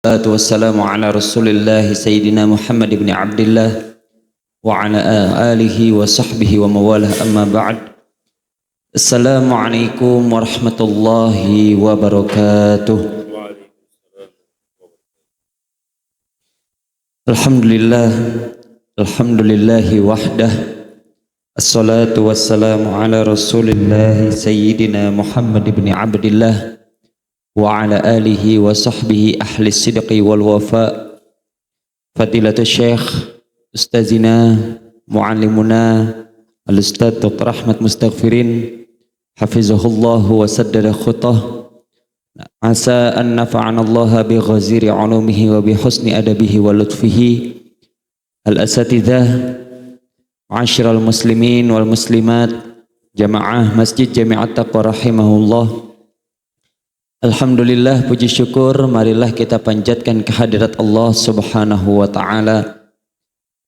Wassalatu wassalamu ala rasulillah Sayyidina Muhammad ibn Abdillah wa ala alihi wa sahbihi wa mawalah, amma ba'd. Assalamualaikum warahmatullahi wabarakatuh. Alhamdulillah, alhamdulillahi wahdah. Assalatu wassalamu ala rasulillah Sayyidina Muhammad ibn Abdillah wa ala alihi wa sahbihi ahli sidqi wal wafa. Fadilatul Syekh Ustazina Muallimuna Al-Ustaz Dr. Ahmad Mustaghfirin hafizahullah wa saddada khutah. Asa an nafa'ana Allah bi ghaziri ulumihi wa bi husni adabihi wa lutfihi. Al-asatidzah, ma'asyiral muslimin wal muslimat, jamaah Masjid Jami'at Taqwa rahimahullah. Alhamdulillah, puji syukur marilah kita panjatkan kehadirat Allah Subhanahu wa taala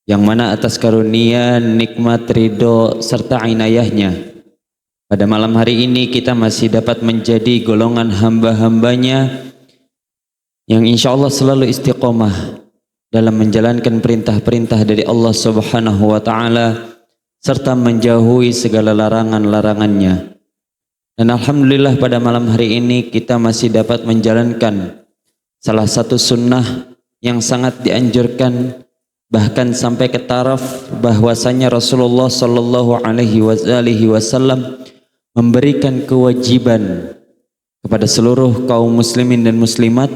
yang mana atas karunia, nikmat, ridho serta inayahnya pada malam hari ini kita masih dapat menjadi golongan hamba-hambanya yang insya Allah selalu istiqomah dalam menjalankan perintah-perintah dari Allah Subhanahu wa taala serta menjauhi segala larangan-larangannya. Dan alhamdulillah pada malam hari ini kita masih dapat menjalankan salah satu sunnah yang sangat dianjurkan, bahkan sampai ke taraf bahwasanya Rasulullah sallallahu alaihi wasallam memberikan kewajiban kepada seluruh kaum muslimin dan muslimat,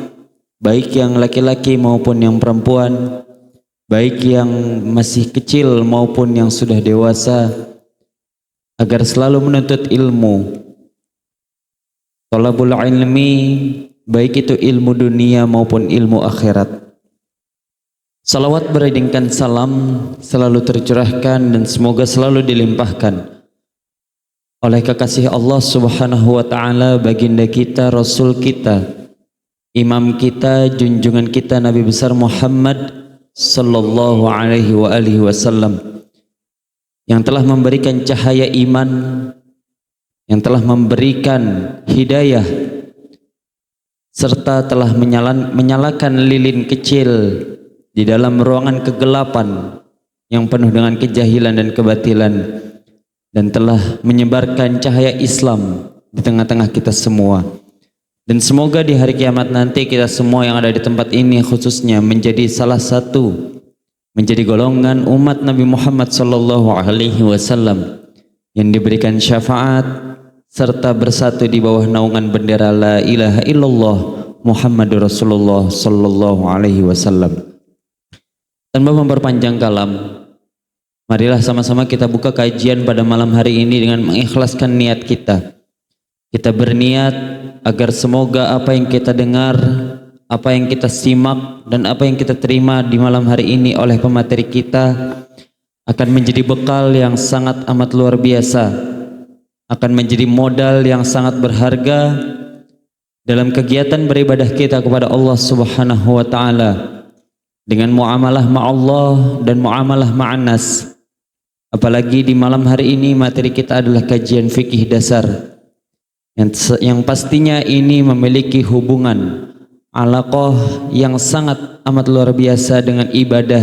baik yang laki-laki maupun yang perempuan, baik yang masih kecil maupun yang sudah dewasa, agar selalu menuntut ilmu. Talabul ilmi, baik itu ilmu dunia maupun ilmu akhirat. Salawat beriringkan salam selalu tercurahkan dan semoga selalu dilimpahkan oleh kekasih Allah Subhanahu wa taala baginda kita, Rasul kita, imam kita, junjungan kita Nabi besar Muhammad sallallahu alaihi wasallam yang telah memberikan cahaya iman, yang telah memberikan hidayah serta telah menyalakan lilin kecil di dalam ruangan kegelapan yang penuh dengan kejahilan dan kebatilan, dan telah menyebarkan cahaya Islam di tengah-tengah kita semua. Dan semoga di hari kiamat nanti kita semua yang ada di tempat ini khususnya menjadi salah satu, menjadi golongan umat Nabi Muhammad sallallahu alaihi wasallam yang diberikan syafaat serta bersatu di bawah naungan bendera la ilaha illallah Muhammadur Rasulullah sallallahu alaihi wasallam. Tanpa memperpanjang kalam, marilah sama-sama kita buka kajian pada malam hari ini dengan mengikhlaskan niat kita. Kita berniat agar semoga apa yang kita dengar, apa yang kita simak, dan apa yang kita terima di malam hari ini oleh pemateri kita akan menjadi bekal yang sangat amat luar biasa, akan menjadi modal yang sangat berharga dalam kegiatan beribadah kita kepada Allah Subhanahu wa taala dengan muamalah ma'allah dan muamalah ma'annas. Apalagi di malam hari ini materi kita adalah kajian fikih dasar yang pastinya ini memiliki hubungan alaqah yang sangat amat luar biasa dengan ibadah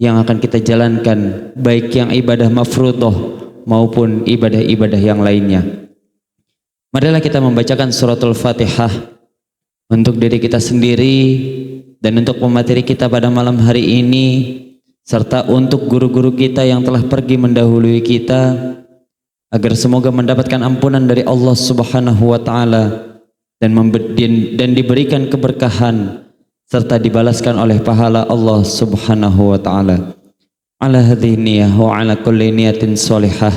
yang akan kita jalankan, baik yang ibadah mafruḍah maupun ibadah-ibadah yang lainnya. Marilah kita membacakan suratul Fatihah untuk diri kita sendiri dan untuk pemateri kita pada malam hari ini, serta untuk guru-guru kita yang telah pergi mendahului kita, agar semoga mendapatkan ampunan dari Allah Subhanahu wa taala dan diberikan keberkahan serta dibalaskan oleh pahala Allah Subhanahu wa taala. Ala hadhihi niyah wa ala kulli niyatin salihah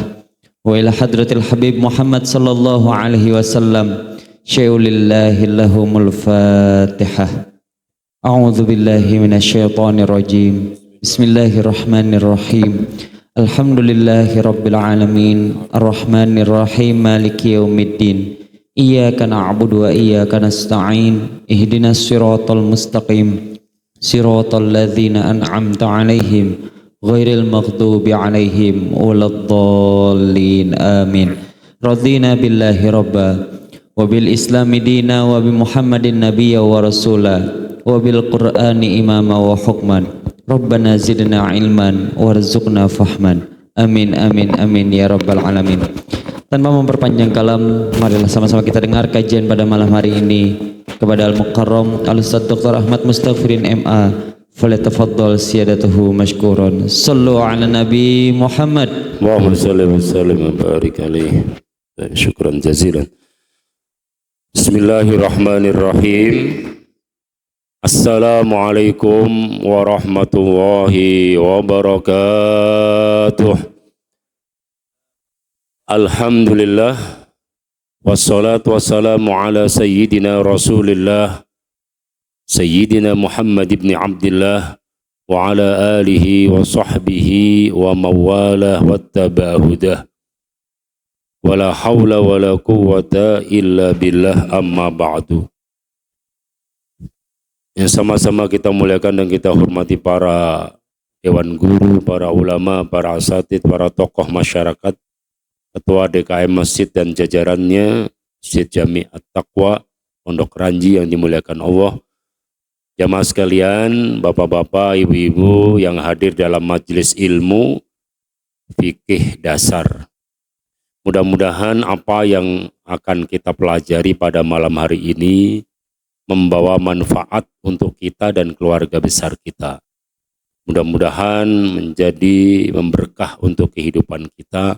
wa ila hadratil habib Muhammad sallallahu alaihi wasallam syai'ulillahi lahumul fatihah. A'udzu billahi minasyaitonir rajim. Bismillahirrahmanirrahim. Alhamdulillahi rabbil alamin arrahmanir rahim maliki yaumiddin. Iyyaka na'budu wa iyyaka nasta'in. Ihdinas siratal mustaqim. Siratal ladzina an'amta 'alaihim ghairil maghdubi 'alaihim waladdallin. Amin. Radina billahi rabba wa bil islami dina wa bi Muhammadin nabiyya wa rasula wa bil Qur'ani imama wa hukman. Rabbana zidna ilman warzuqna fahman. Amin amin amin ya rabbal alamin. Tanpa memperpanjang kalam, marilah sama-sama kita dengar kajian pada malam hari ini kepada Al-Mukarram Al-Ustadz Dr. Ahmad Mustafirin MA. Falyatafaddal siyadatuhu mashkuran. Sallu ala Nabi Muhammad. Allahumma salli wa sallim wa barik alaihi. Syukran jazilan. Bismillahirrahmanirrahim. Assalamualaikum warahmatullahi wabarakatuh. Alhamdulillah. Wassalatu wassalamu ala sayyidina Rasulillah Sayyidina Muhammad ibn Abdullah wa ala alihi wa sahbihi wa mawalah wa tabahudah. Wala hawla wala quwwata illa billah, amma ba'du. Yang sama-sama kita muliakan dan kita hormati para dewan guru, para ulama, para asatid, para tokoh masyarakat, ketua DKM Masjid dan jajarannya, Masjid Jami At-Taqwa, Pondok Ranji yang dimuliakan Allah. Jamaah sekalian, bapak-bapak, ibu-ibu yang hadir dalam majelis ilmu fikih dasar. Mudah-mudahan apa yang akan kita pelajari pada malam hari ini membawa manfaat untuk kita dan keluarga besar kita. Mudah-mudahan menjadi memberkah untuk kehidupan kita,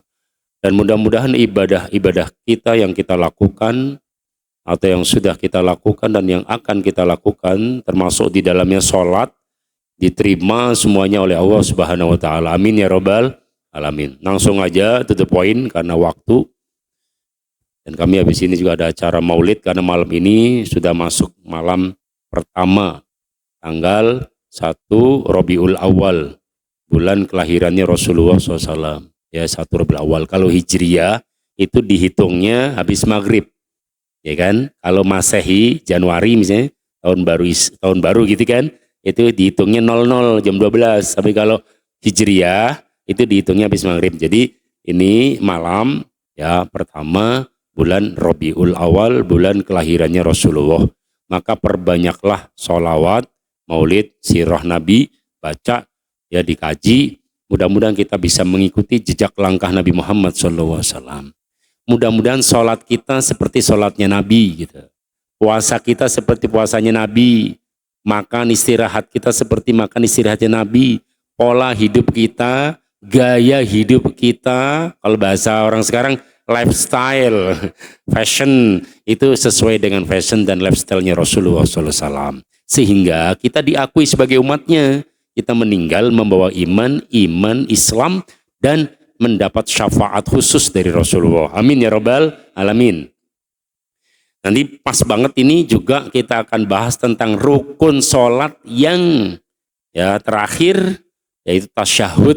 dan mudah-mudahan ibadah-ibadah kita yang kita lakukan atau yang sudah kita lakukan dan yang akan kita lakukan, termasuk di dalamnya sholat, diterima semuanya oleh Allah Subhanahu wa Ta'ala. Amin ya Rabbal alamin. Langsung aja to the point karena waktu. Dan kami habis ini juga ada acara maulid karena malam ini sudah masuk malam pertama tanggal 1 Rabiul Awal, bulan kelahirannya Rasulullah SAW. Ya, 1 Rabiul Awal. Kalau Hijriyah itu dihitungnya habis maghrib, ya kan? Kalau Masehi Januari misalnya tahun baru gitu kan, itu dihitungnya 00 jam 12. Tapi kalau Hijriyah itu dihitungnya habis maghrib. Jadi ini malam ya pertama bulan Rabiul Awal, bulan kelahirannya Rasulullah. Maka perbanyaklah sholawat, maulid, sirah Nabi, baca, ya dikaji. Mudah-mudahan kita bisa mengikuti jejak langkah Nabi Muhammad SAW. Mudah-mudahan sholat kita seperti sholatnya Nabi gitu. Puasa kita seperti puasanya Nabi. Makan istirahat kita seperti makan istirahatnya Nabi. Pola hidup kita, gaya hidup kita, kalau bahasa orang sekarang lifestyle, fashion, itu sesuai dengan fashion dan lifestyle-nya Rasulullah SAW. Sehingga kita diakui sebagai umatnya. Kita meninggal membawa iman, Islam, dan mendapat syafaat khusus dari Rasulullah. Amin ya Rabbal alamin. Nanti pas banget ini juga kita akan bahas tentang rukun sholat yang ya terakhir, yaitu tasyahud.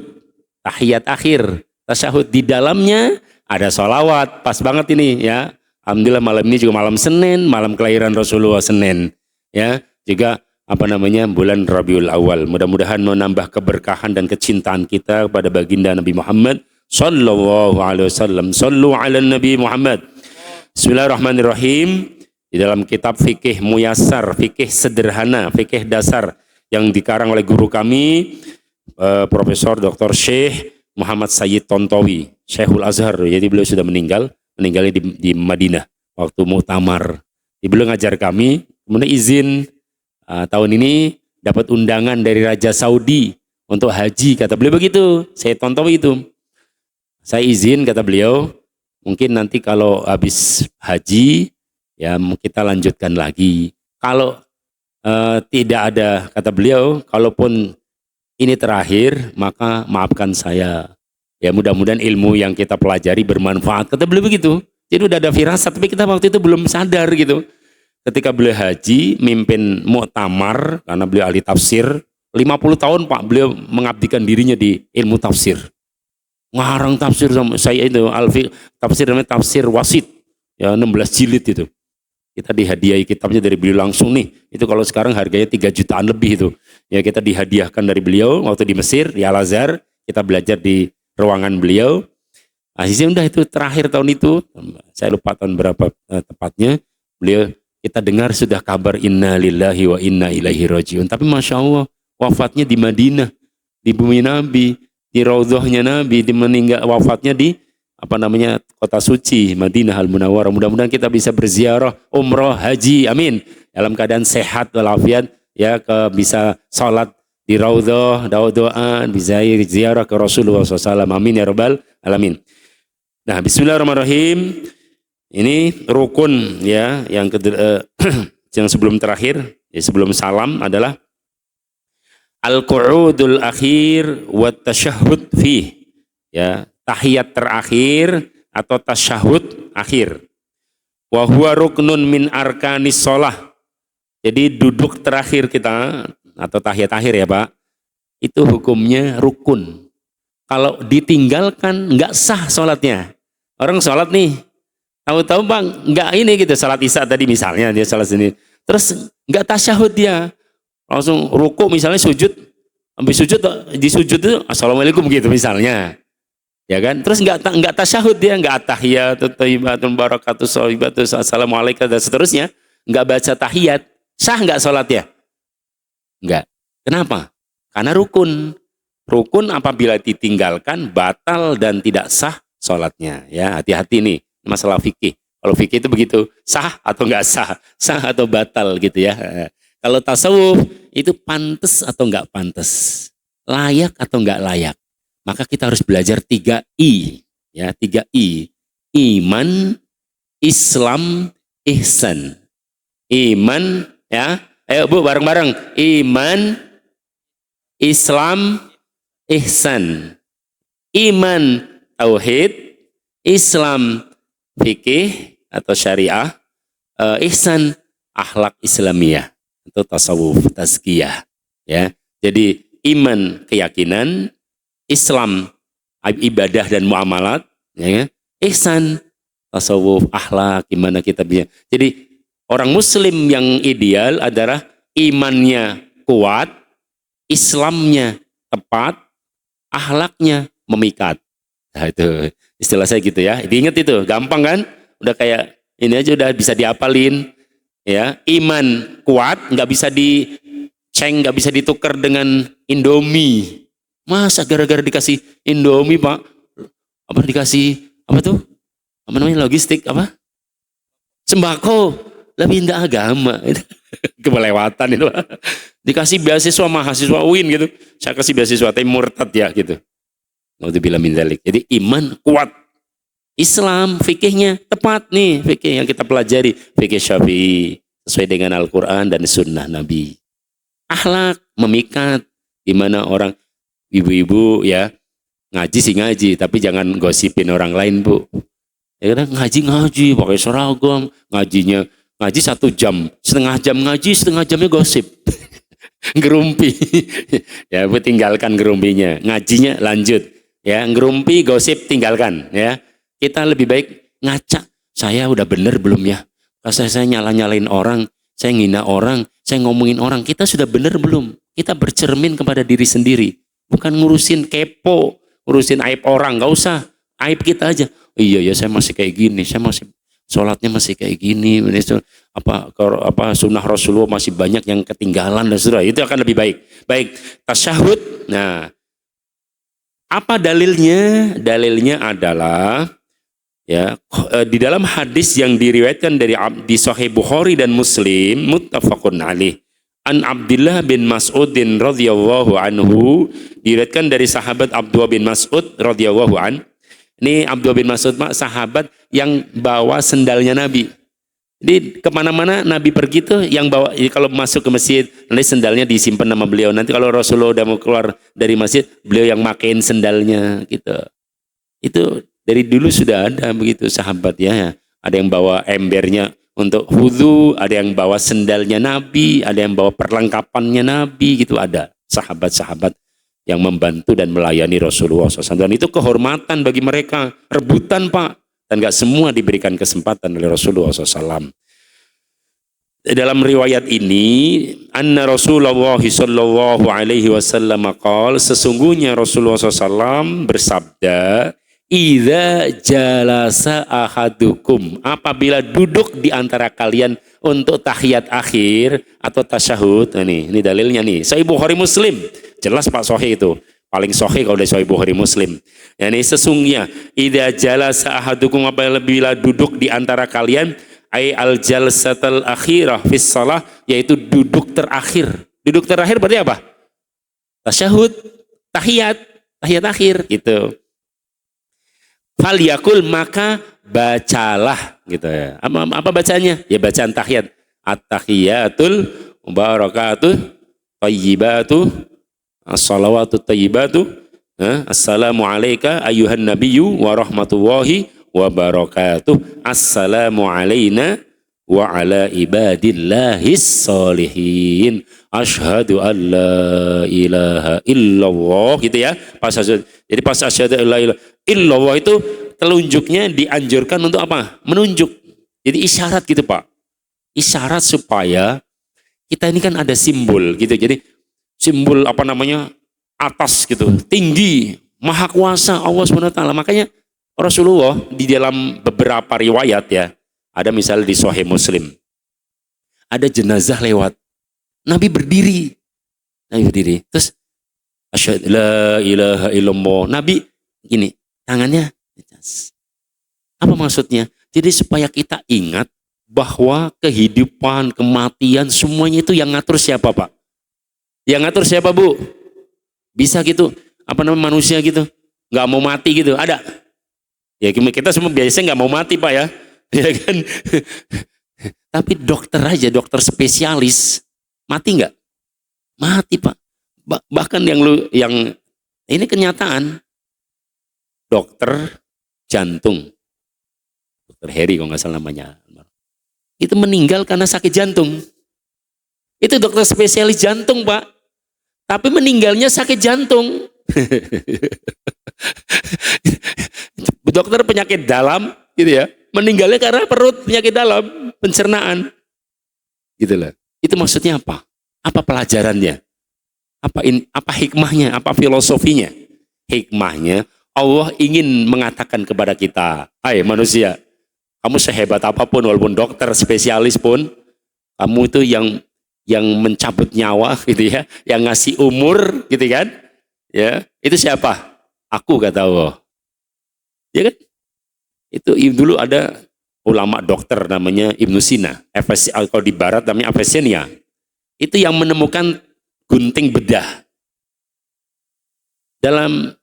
Tahiyat akhir, tasyahud, di dalamnya ada sholawat. Pas banget ini ya. Alhamdulillah malam ini juga malam Senin, malam kelahiran Rasulullah Senin. Ya, juga bulan Rabiul Awal. Mudah-mudahan menambah keberkahan dan kecintaan kita kepada baginda Nabi Muhammad sallallahu alaihi wasallam. Sallu ala Nabi Muhammad. Bismillahirrahmanirrahim. Di dalam kitab fikih muyassar, fikih sederhana, fikih dasar yang dikarang oleh guru kami Profesor Dr. Syekh Muhammad Sayyid Tontowi, Syekhul Azhar. Jadi beliau sudah meninggalnya di Madinah waktu muktamar. Beliau ngajar kami, kemudian izin tahun ini dapat undangan dari Raja Saudi untuk haji, kata beliau begitu. Saya Tontowi itu, saya izin, kata beliau, mungkin nanti kalau habis haji ya kita lanjutkan lagi. Kalau tidak ada, kata beliau, kalaupun ini terakhir, maka maafkan saya. Ya mudah-mudahan ilmu yang kita pelajari bermanfaat. Kata beliau begitu. Jadi udah ada firasat, tapi kita waktu itu belum sadar gitu. Ketika beliau haji, mimpin muktamar, karena beliau ahli tafsir. 50 tahun Pak, beliau mengabdikan dirinya di ilmu tafsir. Ngarang tafsir sama saya itu, tafsir namanya tafsir wasit. Ya 16 jilid itu. Kita dihadiahi kitabnya dari beliau langsung nih. Itu kalau sekarang harganya 3 jutaan lebih itu. Ya kita dihadiahkan dari beliau waktu di Mesir, di Al-Azhar. Kita belajar di ruangan beliau. Akhirnya udah itu terakhir tahun itu. Saya lupa tahun berapa tepatnya. Beliau kita dengar sudah kabar inna lillahi wa inna ilaihi rajiun. Tapi Masya Allah, wafatnya di Madinah, di bumi Nabi, di raudhahnya Nabi, wafatnya di kota suci Madinah Al-Munawwarah. Mudah-mudahan kita bisa berziarah, umrah, haji, amin, dalam keadaan sehat walafiat, ya, bisa salat di raudhah, doa, bisa ziarah ke Rasulullah SAW, amin ya rabbal alamin. Nah, bismillahirrahmanirrahim. Ini rukun, ya, yang yang sebelum terakhir, ya, sebelum salam adalah al-qu'udul akhir wa tasyahhud fi, ya, tahiyat terakhir atau tasyahud akhir. Wa huwa ruknun min arkanis shalah. Jadi duduk terakhir kita atau tahiyat akhir, ya Pak, itu hukumnya rukun. Kalau ditinggalkan nggak sah sholatnya. Orang sholat nih, tahu-tahu Bang nggak ini gitu, sholat isya tadi misalnya, dia sholat sini, terus nggak tasyahud, dia langsung ruku misalnya, sujud, habis sujud di sujud itu assalamualaikum gitu misalnya. Ya kan, terus nggak tasyahud, dia nggak tahiyat, thayyibatun barakatuh sholibatus assalamualaikum dan seterusnya, nggak baca tahiyat, sah nggak sholatnya? Nggak. Kenapa? Karena rukun apabila ditinggalkan batal dan tidak sah sholatnya. Ya, hati-hati nih masalah fikih. Kalau fikih itu begitu, sah atau nggak sah, sah atau batal gitu ya. Kalau tasawuf itu pantas atau nggak pantas, layak atau nggak layak. Maka kita harus belajar 3I, ya, 3I. Iman, Islam, ihsan. Iman, ya. Ayo Bu, bareng-bareng. Iman, Islam, ihsan. Iman, tauhid. Islam, fikih atau syariah. Ihsan, akhlak Islamiyah atau tasawuf, tazkiyah. Ya. Jadi iman, keyakinan. Islam, ibadah dan muamalat, ya, ihsan, tasawuf, akhlak, gimana kita bisa. Jadi orang muslim yang ideal adalah imannya kuat, Islamnya tepat, akhlaknya memikat. Nah, itu istilah saya gitu ya. Diingat itu, gampang kan? Udah kayak ini aja udah bisa diapalin. Ya, iman kuat, nggak bisa diceng, nggak bisa ditukar dengan Indomie. Masa gara-gara dikasih Indomie Pak, dikasih apa tuh? Apa namanya, logistik apa? Sembako, lebih indah agama. Kelewatan itu. Dikasih beasiswa mahasiswa UIN gitu. Saya kasih beasiswa tapi murtad ya gitu. Naudzubillah min dzalik. Jadi iman kuat. Islam, fikihnya tepat nih, fikih yang kita pelajari, fikih Syafi'i sesuai dengan Al-Qur'an dan sunnah Nabi. Akhlak memikat, di mana orang ibu-ibu ya ngaji sih ngaji, tapi jangan gosipin orang lain Bu. Ya kan, ngaji pakai seragam, ngaji 1 jam, setengah jam ngaji, setengah jamnya gosip. Ngerumpi. Ya Bu, tinggalkan ngerumpinya, ngajinya lanjut. Ya, ngerumpi, gosip tinggalkan ya. Kita lebih baik ngaca, saya udah bener belum ya? Kalau saya nyalain orang, saya ngina orang, saya ngomongin orang, kita sudah bener belum? Kita bercermin kepada diri sendiri. Bukan ngurusin kepo, ngurusin aib orang, nggak usah. Aib kita aja. Oh, iya ya, saya masih kayak gini, saya masih sholatnya masih kayak gini. Sunnah Rasulullah masih banyak yang ketinggalan dan seterusnya. Itu akan lebih baik. Baik, tasyahud. Nah, apa dalilnya? Dalilnya adalah ya, di dalam hadis yang diriwayatkan di Sahih Bukhari dan Muslim, muttafaqun alaih. An Abdullah bin Mas'udin radhiyallahu anhu, diriwayatkan dari sahabat Abdullah bin Mas'ud radhiyallahu an. Ini Abdullah bin Mas'ud sahabat yang bawa sendalnya Nabi. Jadi kemana-mana Nabi pergi tuh yang bawa. Jadi kalau masuk ke masjid, nanti sendalnya disimpan nama beliau. Nanti kalau Rasulullah udah mau keluar dari masjid, beliau yang makein sendalnya gitu. Itu dari dulu sudah ada begitu sahabat ya. Ada yang bawa embernya untuk wudhu, ada yang bawa sendalnya Nabi, ada yang bawa perlengkapannya Nabi, gitu ada sahabat-sahabat yang membantu dan melayani Rasulullah SAW. Dan itu kehormatan bagi mereka, rebutan Pak, dan gak semua diberikan kesempatan oleh Rasulullah SAW. Dalam riwayat ini, anna Rasulullah sallallahu alaihi wasallam qala, sesungguhnya Rasulullah SAW bersabda, Idza jalasa ahadukum, apabila duduk di antara kalian untuk tahiyat akhir atau tasyahud. Nah, ini dalilnya nih. Sahih Bukhari Muslim. Jelas Pak Sahih itu. Paling sahih kalau dari Sahih Bukhari Muslim. Ya, ini sesungguhnya idza jalasa ahadukum, apabila duduk di antara kalian, ai al jalsatul akhirah fis shalah, yaitu duduk terakhir. Duduk terakhir berarti apa? Tasyahud, tahiyat akhir gitu. Falyakul, maka bacalah gitu ya. Apa bacanya? Ya bacaan tahiyat. At-tahiyatul mubarakatuh thayyibatu as-salawatu thayyibatu assalamu alayka ayyuhan nabiyyu wa rahmatullahi wa barakatuh. Assalamu alayna wa ala ibadillahis salihin. Asyhadu an la ilaha illallah gitu ya. Jadi pas asyhadu an la ilaha illallah itu telunjuknya dianjurkan untuk apa? Menunjuk. Jadi isyarat gitu Pak. Isyarat supaya kita ini kan ada simbol gitu. Jadi simbol apa namanya? Atas gitu, tinggi, maha kuasa Allah SWT. Makanya Rasulullah di dalam beberapa riwayat ya, ada misalnya di Sahih Muslim, ada jenazah lewat, Nabi berdiri, terus asyhadu la ilaha illallah, Nabi gini, tangannya, apa maksudnya? Jadi supaya kita ingat bahwa kehidupan, kematian, semuanya itu yang ngatur siapa Pak? Yang ngatur siapa Bu? Bisa gitu, apa namanya manusia gitu, nggak mau mati gitu, ada? Ya kita semua biasanya nggak mau mati Pak ya, ya kan? Tapi dokter aja, dokter spesialis, mati nggak? Mati Pak. Bahkan yang ini kenyataan, dokter jantung, dokter Heri kalau nggak salah namanya, itu meninggal karena sakit jantung. Itu dokter spesialis jantung Pak, tapi meninggalnya sakit jantung. Dokter penyakit dalam gitu ya, meninggalnya karena perut, penyakit dalam, pencernaan gitu loh. Itu maksudnya apa? Apa pelajarannya? Apa hikmahnya? Apa filosofinya? Hikmahnya, Allah ingin mengatakan kepada kita, hai manusia, kamu sehebat apapun, walaupun dokter spesialis pun, kamu itu yang mencabut nyawa gitu ya, yang ngasih umur gitu kan, ya itu siapa? Aku, kata Allah. Ya kan? Itu dulu ada ulama dokter namanya Ibnu Sina, kalau di barat namanya Avicenna. Itu yang menemukan gunting bedah. Dalam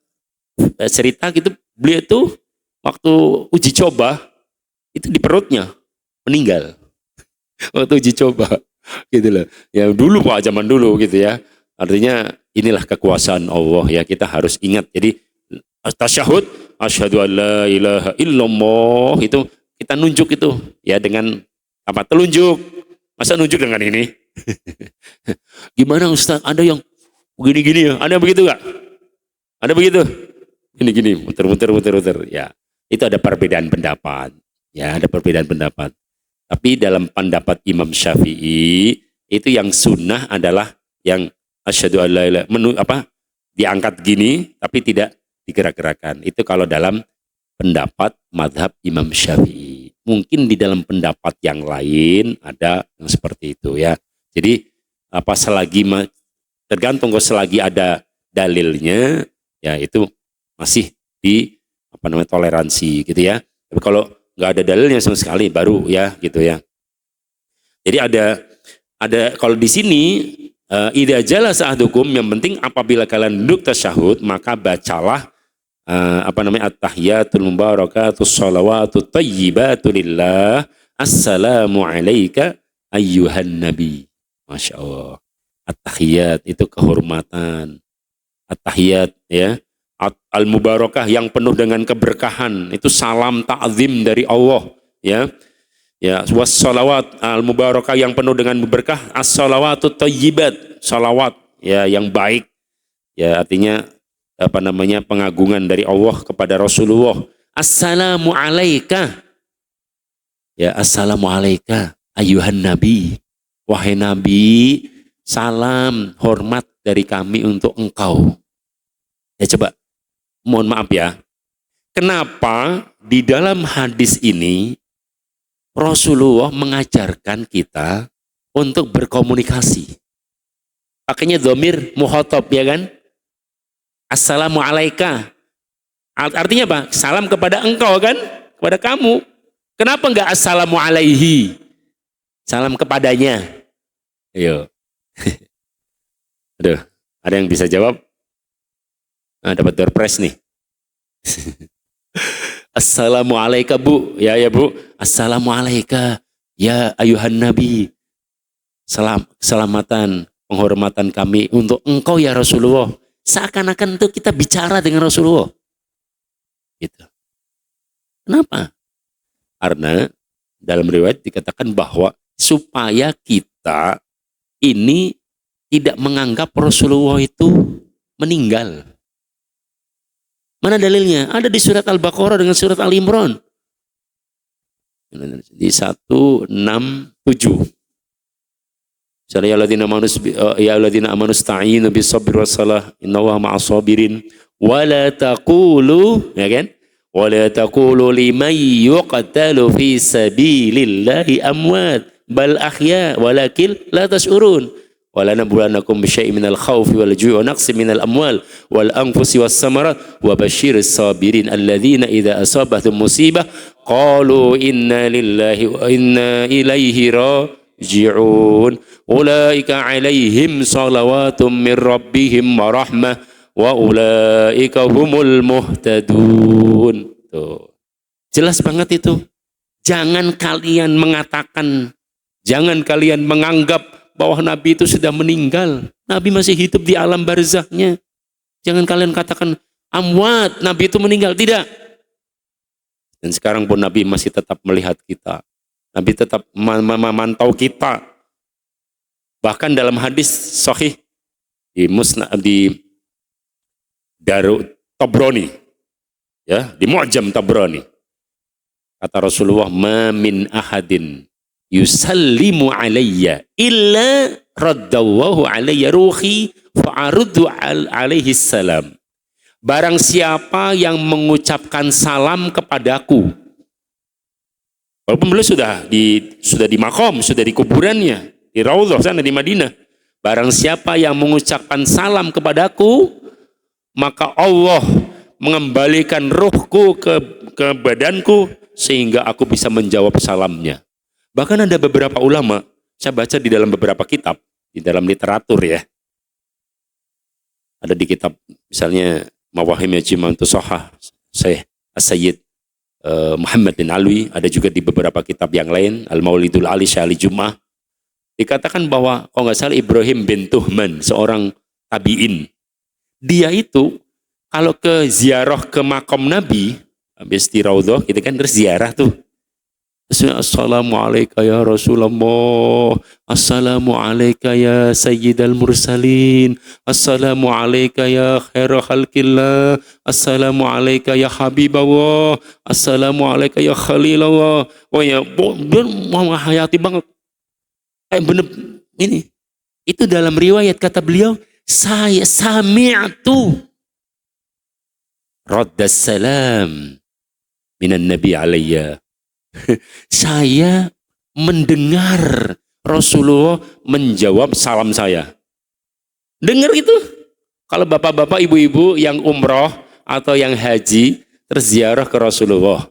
cerita gitu, beliau itu waktu uji coba itu di perutnya meninggal. Waktu uji coba gitu loh. Ya dulu Pak, zaman dulu gitu ya. Artinya inilah kekuasaan Allah ya, kita harus ingat. Jadi tasyahud, asyhadu an la ilaha illallah, itu kita nunjuk itu ya dengan apa? Telunjuk. Masa nunjuk dengan ini? Gimana Ustaz? Ada yang begini-gini ya? Ada begitu gak? Ada begitu? Gini-gini, muter-muter. Ya, itu ada perbedaan pendapat. Ya, ada perbedaan pendapat. Tapi dalam pendapat Imam Syafi'i, itu yang sunnah adalah yang asyhadu an la ilaha, diangkat gini, tapi tidak digerak-gerakan. Itu kalau dalam pendapat madhab Imam Syafi'i. Mungkin di dalam pendapat yang lain ada yang seperti itu ya. Jadi tergantung kalau selagi ada dalilnya, ya itu masih di toleransi gitu ya. Tapi kalau nggak ada dalilnya sama sekali baru ya gitu ya. Jadi ada kalau di sini idza jalasa ahdukum, yang penting apabila kalian duduk tasyahud, maka bacalah at-tahiyatul mubarakatus shalawatut thayyibatu lillah, assalamu alayka ayyuhan nabi. Masya Allah. At-tahiyat itu kehormatan. At-tahiyat ya, al-mubarakah yang penuh dengan keberkahan, itu salam ta'zim dari Allah ya. Ya, wassalawat al-mubarakah yang penuh dengan berkah, as-salawatut thayyibat, salawat ya yang baik. Ya, artinya pengagungan dari Allah kepada Rasulullah. Assalamu alayka. Ya, assalamu alayka ayyuhan nabi. Wahai nabi, salam hormat dari kami untuk engkau. Ya coba, mohon maaf ya, kenapa di dalam hadis ini Rasulullah mengajarkan kita untuk berkomunikasi. Pakainya dhamir mukhatab, ya kan? Assalamualaikum. Artinya apa? Salam kepada engkau, kan? Kepada kamu. Kenapa enggak assalamu alaihi? Salam kepadanya. Ayo. Aduh, ada yang bisa jawab? Nah, dapat door prize nih. Assalamualaikum Bu. Ya Bu. Assalamualaikum. Ya ayuhan Nabi. Keselamatan, penghormatan kami untuk engkau ya Rasulullah. Seakan-akan itu kita bicara dengan Rasulullah. Gitu. Kenapa? Karena dalam riwayat dikatakan bahwa supaya kita ini tidak menganggap Rasulullah itu meninggal. Mana dalilnya? Ada di surat Al-Baqarah dengan surat Al-Imran. Di 167. Ya alladzina amanu sta'inu bis-sabri was-salah innallaha ma'as sabirin wa la taqulu, ya kan? Wa la taqulu liman yuqtalu fi sabilillahi amwat bal ahya walakin la tash'urun. Wa lanabluwannakum bisyai'in minal khawfi wal ju'i wa naqsin minal amwal wal anfusi was samarat wa basyiris sabirin alladzina idza asabathum musibah qalu inna lillahi wa inna ilaihi raji'un. Ulaika 'alaihim shalawatun min rabbihim wa rahmah wa ulaika humul muhtadun. Tuh. Jelas banget itu. Jangan kalian mengatakan, jangan kalian menganggap bahwa Nabi itu sudah meninggal. Nabi masih hidup di alam barzahnya. Jangan kalian katakan amwat, Nabi itu meninggal. Tidak. Dan sekarang pun Nabi masih tetap melihat kita. Nabi tetap memantau kita. Bahkan dalam hadis sahih di Daru Tabrani, ya, di Mu'jam Tabrani, kata Rasulullah, "Ma min ahadin yusallimu alayya illa raddallahu alayya ruhi fa'aruddu alaihi salam." Barang siapa yang mengucapkan salam kepadaku, walaupun beliau sudah di makom, sudah di kuburannya, di Raudhah sana di Madinah. Barang siapa yang mengucapkan salam kepadaku, maka Allah mengembalikan ruhku ke badanku sehingga aku bisa menjawab salamnya. Bahkan ada beberapa ulama, saya baca di dalam beberapa kitab, di dalam literatur ya. Ada di kitab misalnya Mawahim Yajimantu Sohah, Sayyid Muhammad bin Alwi, ada juga di beberapa kitab yang lain, Al-Maulidul Ali Syahli Jum'ah. Dikatakan bahwa kalau nggak salah Ibrahim bin Tuhman, seorang tabi'in, dia itu kalau ke ziarah ke makam Nabi, habis di Raudhah, gitu kan, terus ziarah tuh. Assalamualaikum ya Rasulullah, Assalamualaikum ya Sayyidal Mursalin, Assalamualaikum ya Khairul Khalqillah, Assalamualaikum ya Habibullah, Assalamualaikum ya Khalilullah. Oh ya, dia menghayati banget. Bener ini. Itu dalam riwayat kata beliau, saya sami'tu raddas salam minan nabi alayya. Saya mendengar Rasulullah menjawab salam saya. Dengar itu. Kalau bapak-bapak, ibu-ibu yang umroh atau yang haji terziarah ke Rasulullah,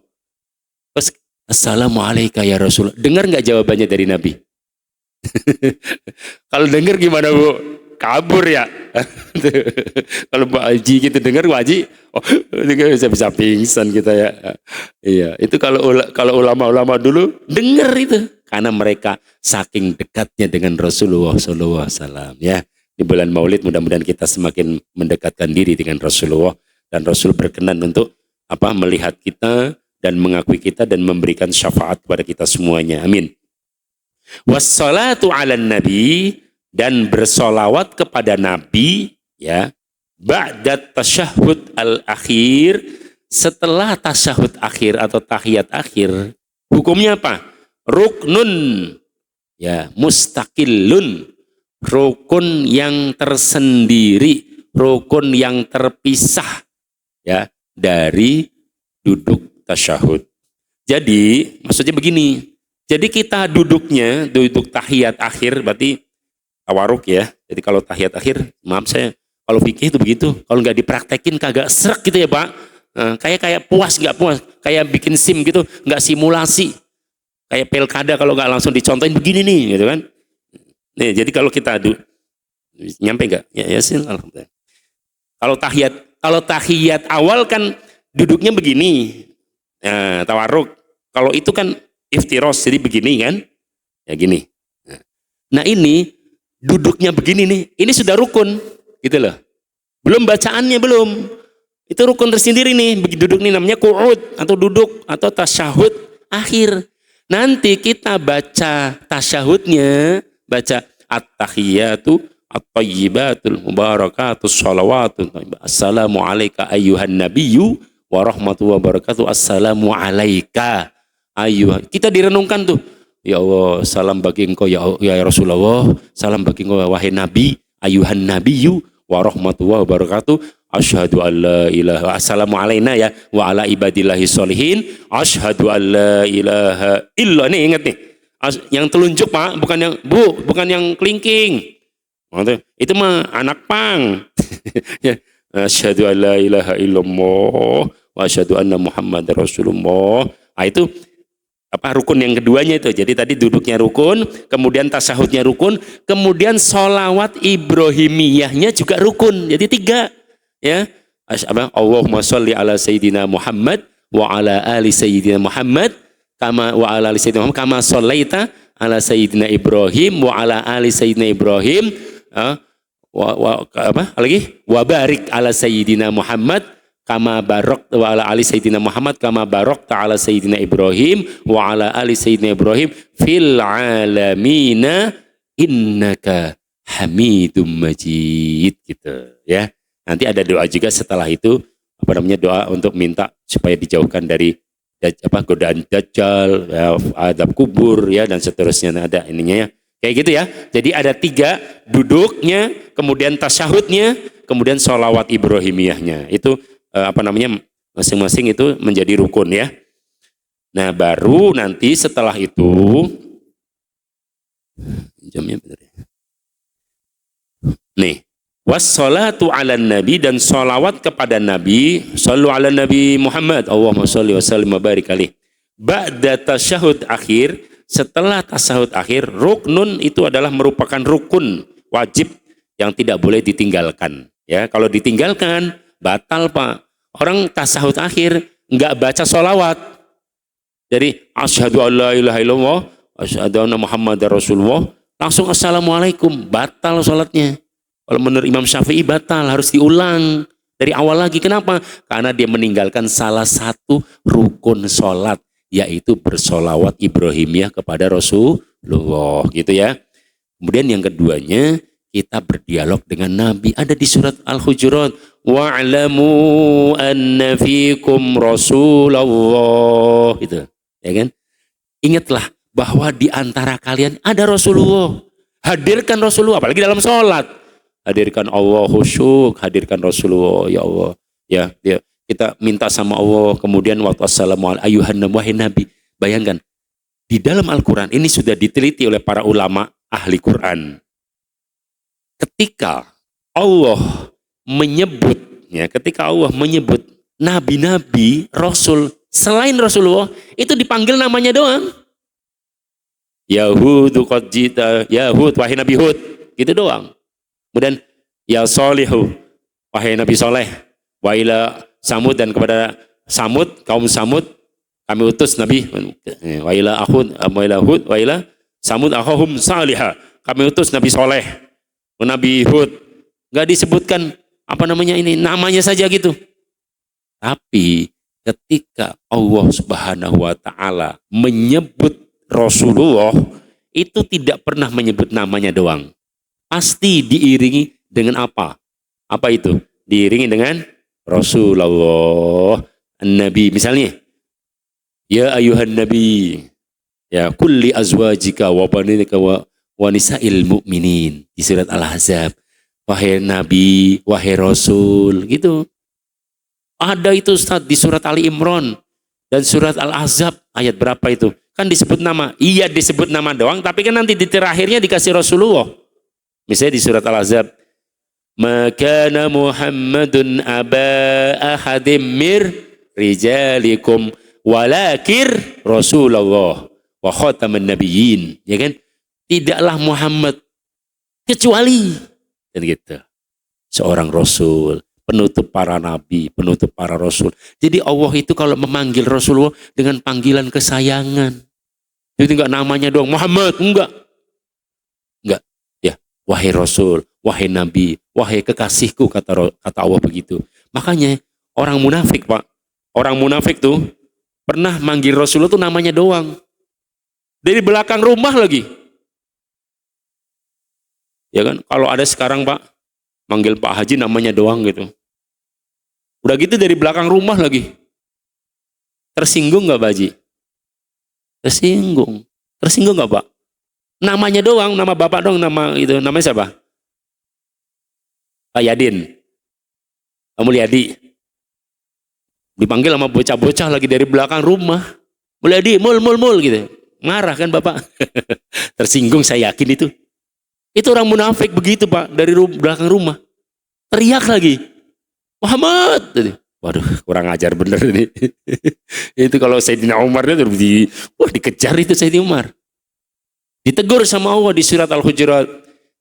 terus Assalamualaikum ya Rasulullah, dengar nggak jawabannya dari Nabi? Kalau dengar gimana Bu? Kabur ya. Kalau Mbak Haji gitu dengar Bu Haji, oh bisa pingsan kita ya. Iya, itu kalau ulama-ulama dulu dengar itu karena mereka saking dekatnya dengan Rasulullah sallallahu alaihi wasallam ya. Di bulan Maulid mudah-mudahan kita semakin mendekatkan diri dengan Rasulullah dan Rasul berkenan untuk melihat kita dan mengakui kita dan memberikan syafaat kepada kita semuanya. Amin. Wassalatu ala nabi, dan bersolawat kepada Nabi ya, ba'da tasyahud al-akhir, setelah tasyahud akhir atau tahiyat akhir. Hukumnya apa? Ruknun ya, mustaqillun, rukun yang tersendiri, rukun yang terpisah ya dari duduk tasyahud. Jadi maksudnya begini. Jadi kita duduk tahiyat akhir berarti tawaruk ya. Jadi kalau tahiyat akhir, maaf saya, kalau fikih itu begitu. Kalau nggak dipraktekin kagak serak gitu ya Pak. Nah, kayak puas nggak puas, kayak bikin SIM gitu, nggak simulasi. Kayak pilkada kalau nggak langsung dicontohin begini nih, gitu kan? Nih, jadi kalau kita nyampe nggak? Ya sih, alhamdulillah. Kalau tahiyat awal kan duduknya begini, nah, tawaruk. Kalau itu kan iftiros, jadi begini kan? Ya gini. Nah ini duduknya begini nih, ini sudah rukun, gitu loh. Belum bacaannya belum. Itu rukun tersendiri nih, duduk nih namanya qu'ud atau duduk atau tasyahud akhir. Nanti kita baca tasyahudnya, baca at-tahiyyatu at-tayyibatul mubarakatus shalawatun. Assalamu alayka ayyuhan nabiyyu wa rahmatullahi wabarakatuh. Assalamu alayka ayyuhan. Kita direnungkan tuh. Ya Allah, salam bagi engkau ya Rasulullah, salam bagi engkau wahai Nabi, ayyuhan nabiyyu wa rahmatullahi wabarakatuh. Asyhadu an la ilaha assalamu alaina ya wa ala ibadillahi sholihin. Asyhadu an la ilaha illa. Nih ingat nih. Yang telunjuk Pak, bukan yang kelingking. Itu mah anak pang. Asyhadu an la ilaha illallah wa asyhadu anna Muhammadar Rasulullah. Nah, itu apa rukun yang keduanya itu. Jadi tadi duduknya rukun, kemudian tasyahudnya rukun, kemudian sholawat ibrahimiyahnya juga rukun. Jadi 3. Ya, Allahumma sholli ala sayyidina Muhammad wa ala ali sayyidina Muhammad kama wa ala ali sayyidina Muhammad kama shallaita ala sayyidina Ibrahim wa ala ali sayyidina Ibrahim wa barik ala sayyidina Muhammad kama barakta wa ala ali sayyidina Muhammad kama barakta ala sayyidina Ibrahim wa ala ali sayyidina Ibrahim fil alamina innaka Hamidum Majid, gitu ya. Nanti ada doa juga setelah itu, doa untuk minta supaya dijauhkan dari godaan dajjal, ya, adab kubur ya dan seterusnya. Nah, ada ininya ya. Kayak gitu ya. Jadi ada 3, duduknya, kemudian tasyahudnya, kemudian sholawat ibrahimiyahnya. Itu masing-masing itu menjadi rukun ya. Nah, baru nanti setelah itu jamnya benar ya. Nih, wassalatu ala nabi, dan sholawat kepada nabi. Shallu ala nabi Muhammad, Allahumma sholli wa sallim wa barik alaih. Ba'da tasyahud akhir, setelah tasyahud akhir, ruknun itu adalah merupakan rukun wajib yang tidak boleh ditinggalkan ya. Kalau ditinggalkan batal Pak. Orang tasyahud akhir nggak baca sholawat, jadi asyhadu an la ilaha illallah asyhadu anna Muhammadar Rasulullah, langsung assalamualaikum, batal sholatnya. Kalau menurut Imam Syafi'i batal, harus diulang dari awal lagi. Kenapa? Karena dia meninggalkan salah satu rukun sholat, yaitu bersolawat Ibrahimiyah kepada Rasulullah, gitu ya. Kemudian yang keduanya, kita berdialog dengan Nabi. Ada di surat Al-Hujurat. Wa'lamu anna fikum Rasulullah. Gitu, ya kan? Ingatlah bahwa di antara kalian ada Rasulullah. Hadirkan Rasulullah, apalagi dalam sholat. Hadirkan Allah khusyuk, hadirkan Rasulullah, ya Allah. Ya, kita minta sama Allah, kemudian waktu assalamualaikum ayuhan wahai Nabi. Bayangkan, di dalam Al-Quran ini sudah diteliti oleh para ulama ahli Quran. Ketika Allah menyebut nabi-nabi, rasul selain Rasulullah, itu dipanggil namanya doang. Yahud qad jita, Yahud wahai Nabi Hud, gitu doang. Kemudian ya Solihu wahai Nabi Soleh, wa ila Samud, dan kepada Samud, kaum Samud kami utus Nabi, wa ila Ahud wa ila Hud wa ila Samud akhahum Salihah, kami utus Nabi Soleh, Nabi Hud. Enggak disebutkan namanya saja gitu. Tapi ketika Allah Subhanahu wa taala menyebut Rasulullah, itu tidak pernah menyebut namanya doang. Pasti diiringi dengan apa? Apa itu? Diiringi dengan Rasulullah, Nabi. Misalnya, ya ayuhan Nabi, ya kulli azwajika wa banika wa nisa'il mu'minin. Di surat Al-Ahzab. Wahai Nabi, wahai Rasul, gitu. Ada itu Ustaz di surat Ali Imran dan surat Al-Ahzab ayat berapa itu? Kan disebut nama. Iya disebut nama doang, tapi kan nanti di terakhirnya dikasih Rasulullah. Misalnya di surat Al-Ahzab, "Makana Muhammadun aba ahadim mir rijalikum walakir Rasulullah wa khataman nabiyyin." Ya kan? Tidaklah Muhammad kecuali dan gitu. Seorang rasul, penutup para nabi, penutup para rasul. Jadi Allah itu kalau memanggil Rasulullah dengan panggilan kesayangan. Jadi enggak namanya doang Muhammad, enggak. Enggak. Ya, wahai Rasul, wahai Nabi, wahai kekasihku, kata Allah begitu. Makanya orang munafik, Pak. Orang munafik tuh pernah manggil Rasulullah tuh namanya doang. Dari belakang rumah lagi. Ya kan? Kalau ada sekarang, Pak, manggil Pak Haji namanya doang gitu. Udah gitu dari belakang rumah lagi. Tersinggung nggak Pak Haji? Tersinggung. Tersinggung nggak Pak? Namanya doang, nama bapak dong, nama itu. Namanya siapa? Pak Yadin. Pak Mulyadi. Dipanggil sama bocah-bocah lagi dari belakang rumah. Mulyadi, mul gitu. Marah kan Bapak? Tersinggung saya yakin itu. Itu orang munafik begitu Pak, dari belakang rumah. Teriak lagi. Muhammad. Waduh, kurang ajar bener ini. Itu kalau Sayyidina Umar itu dikejar itu Sayyidina Umar. Ditegur sama Allah di surat Al-Hujurat.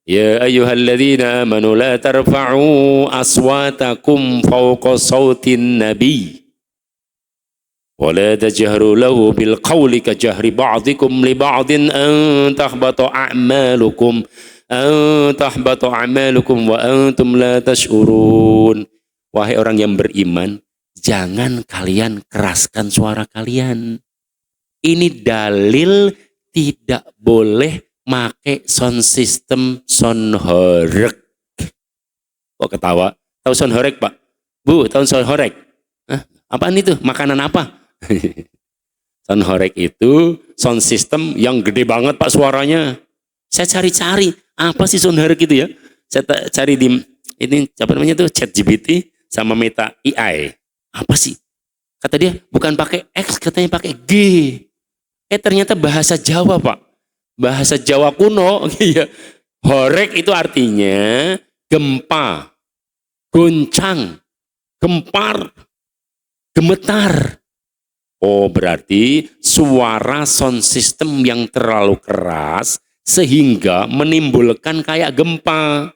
Ya ayyuhalladzina amanu la tarfa'u aswatakum fawqa sautin nabi. Wa la tajharu lahu bil qawli ka jahri ba'dikum li ba'din an tahbata a'malukum. Wa antum la tash'urun. Wahai orang yang beriman, jangan kalian keraskan suara kalian. Ini dalil tidak boleh make sound system sound horeg. Kok ketawa? Tahu sound horeg Pak? Bu, tahu sound horeg? Apaan itu? Makanan apa? Sound horeg itu sound system yang gede banget Pak suaranya. Saya cari-cari apa sih sound horeg itu ya? Saya cari di ini apa namanya tuh ChatGPT sama Meta AI. Apa sih? Kata dia bukan pakai X, katanya pakai G. Ternyata bahasa Jawa Pak. Bahasa Jawa kuno. Horeg itu artinya gempa, goncang, gempar, gemetar. Oh berarti suara sound system yang terlalu keras sehingga menimbulkan kayak gempa.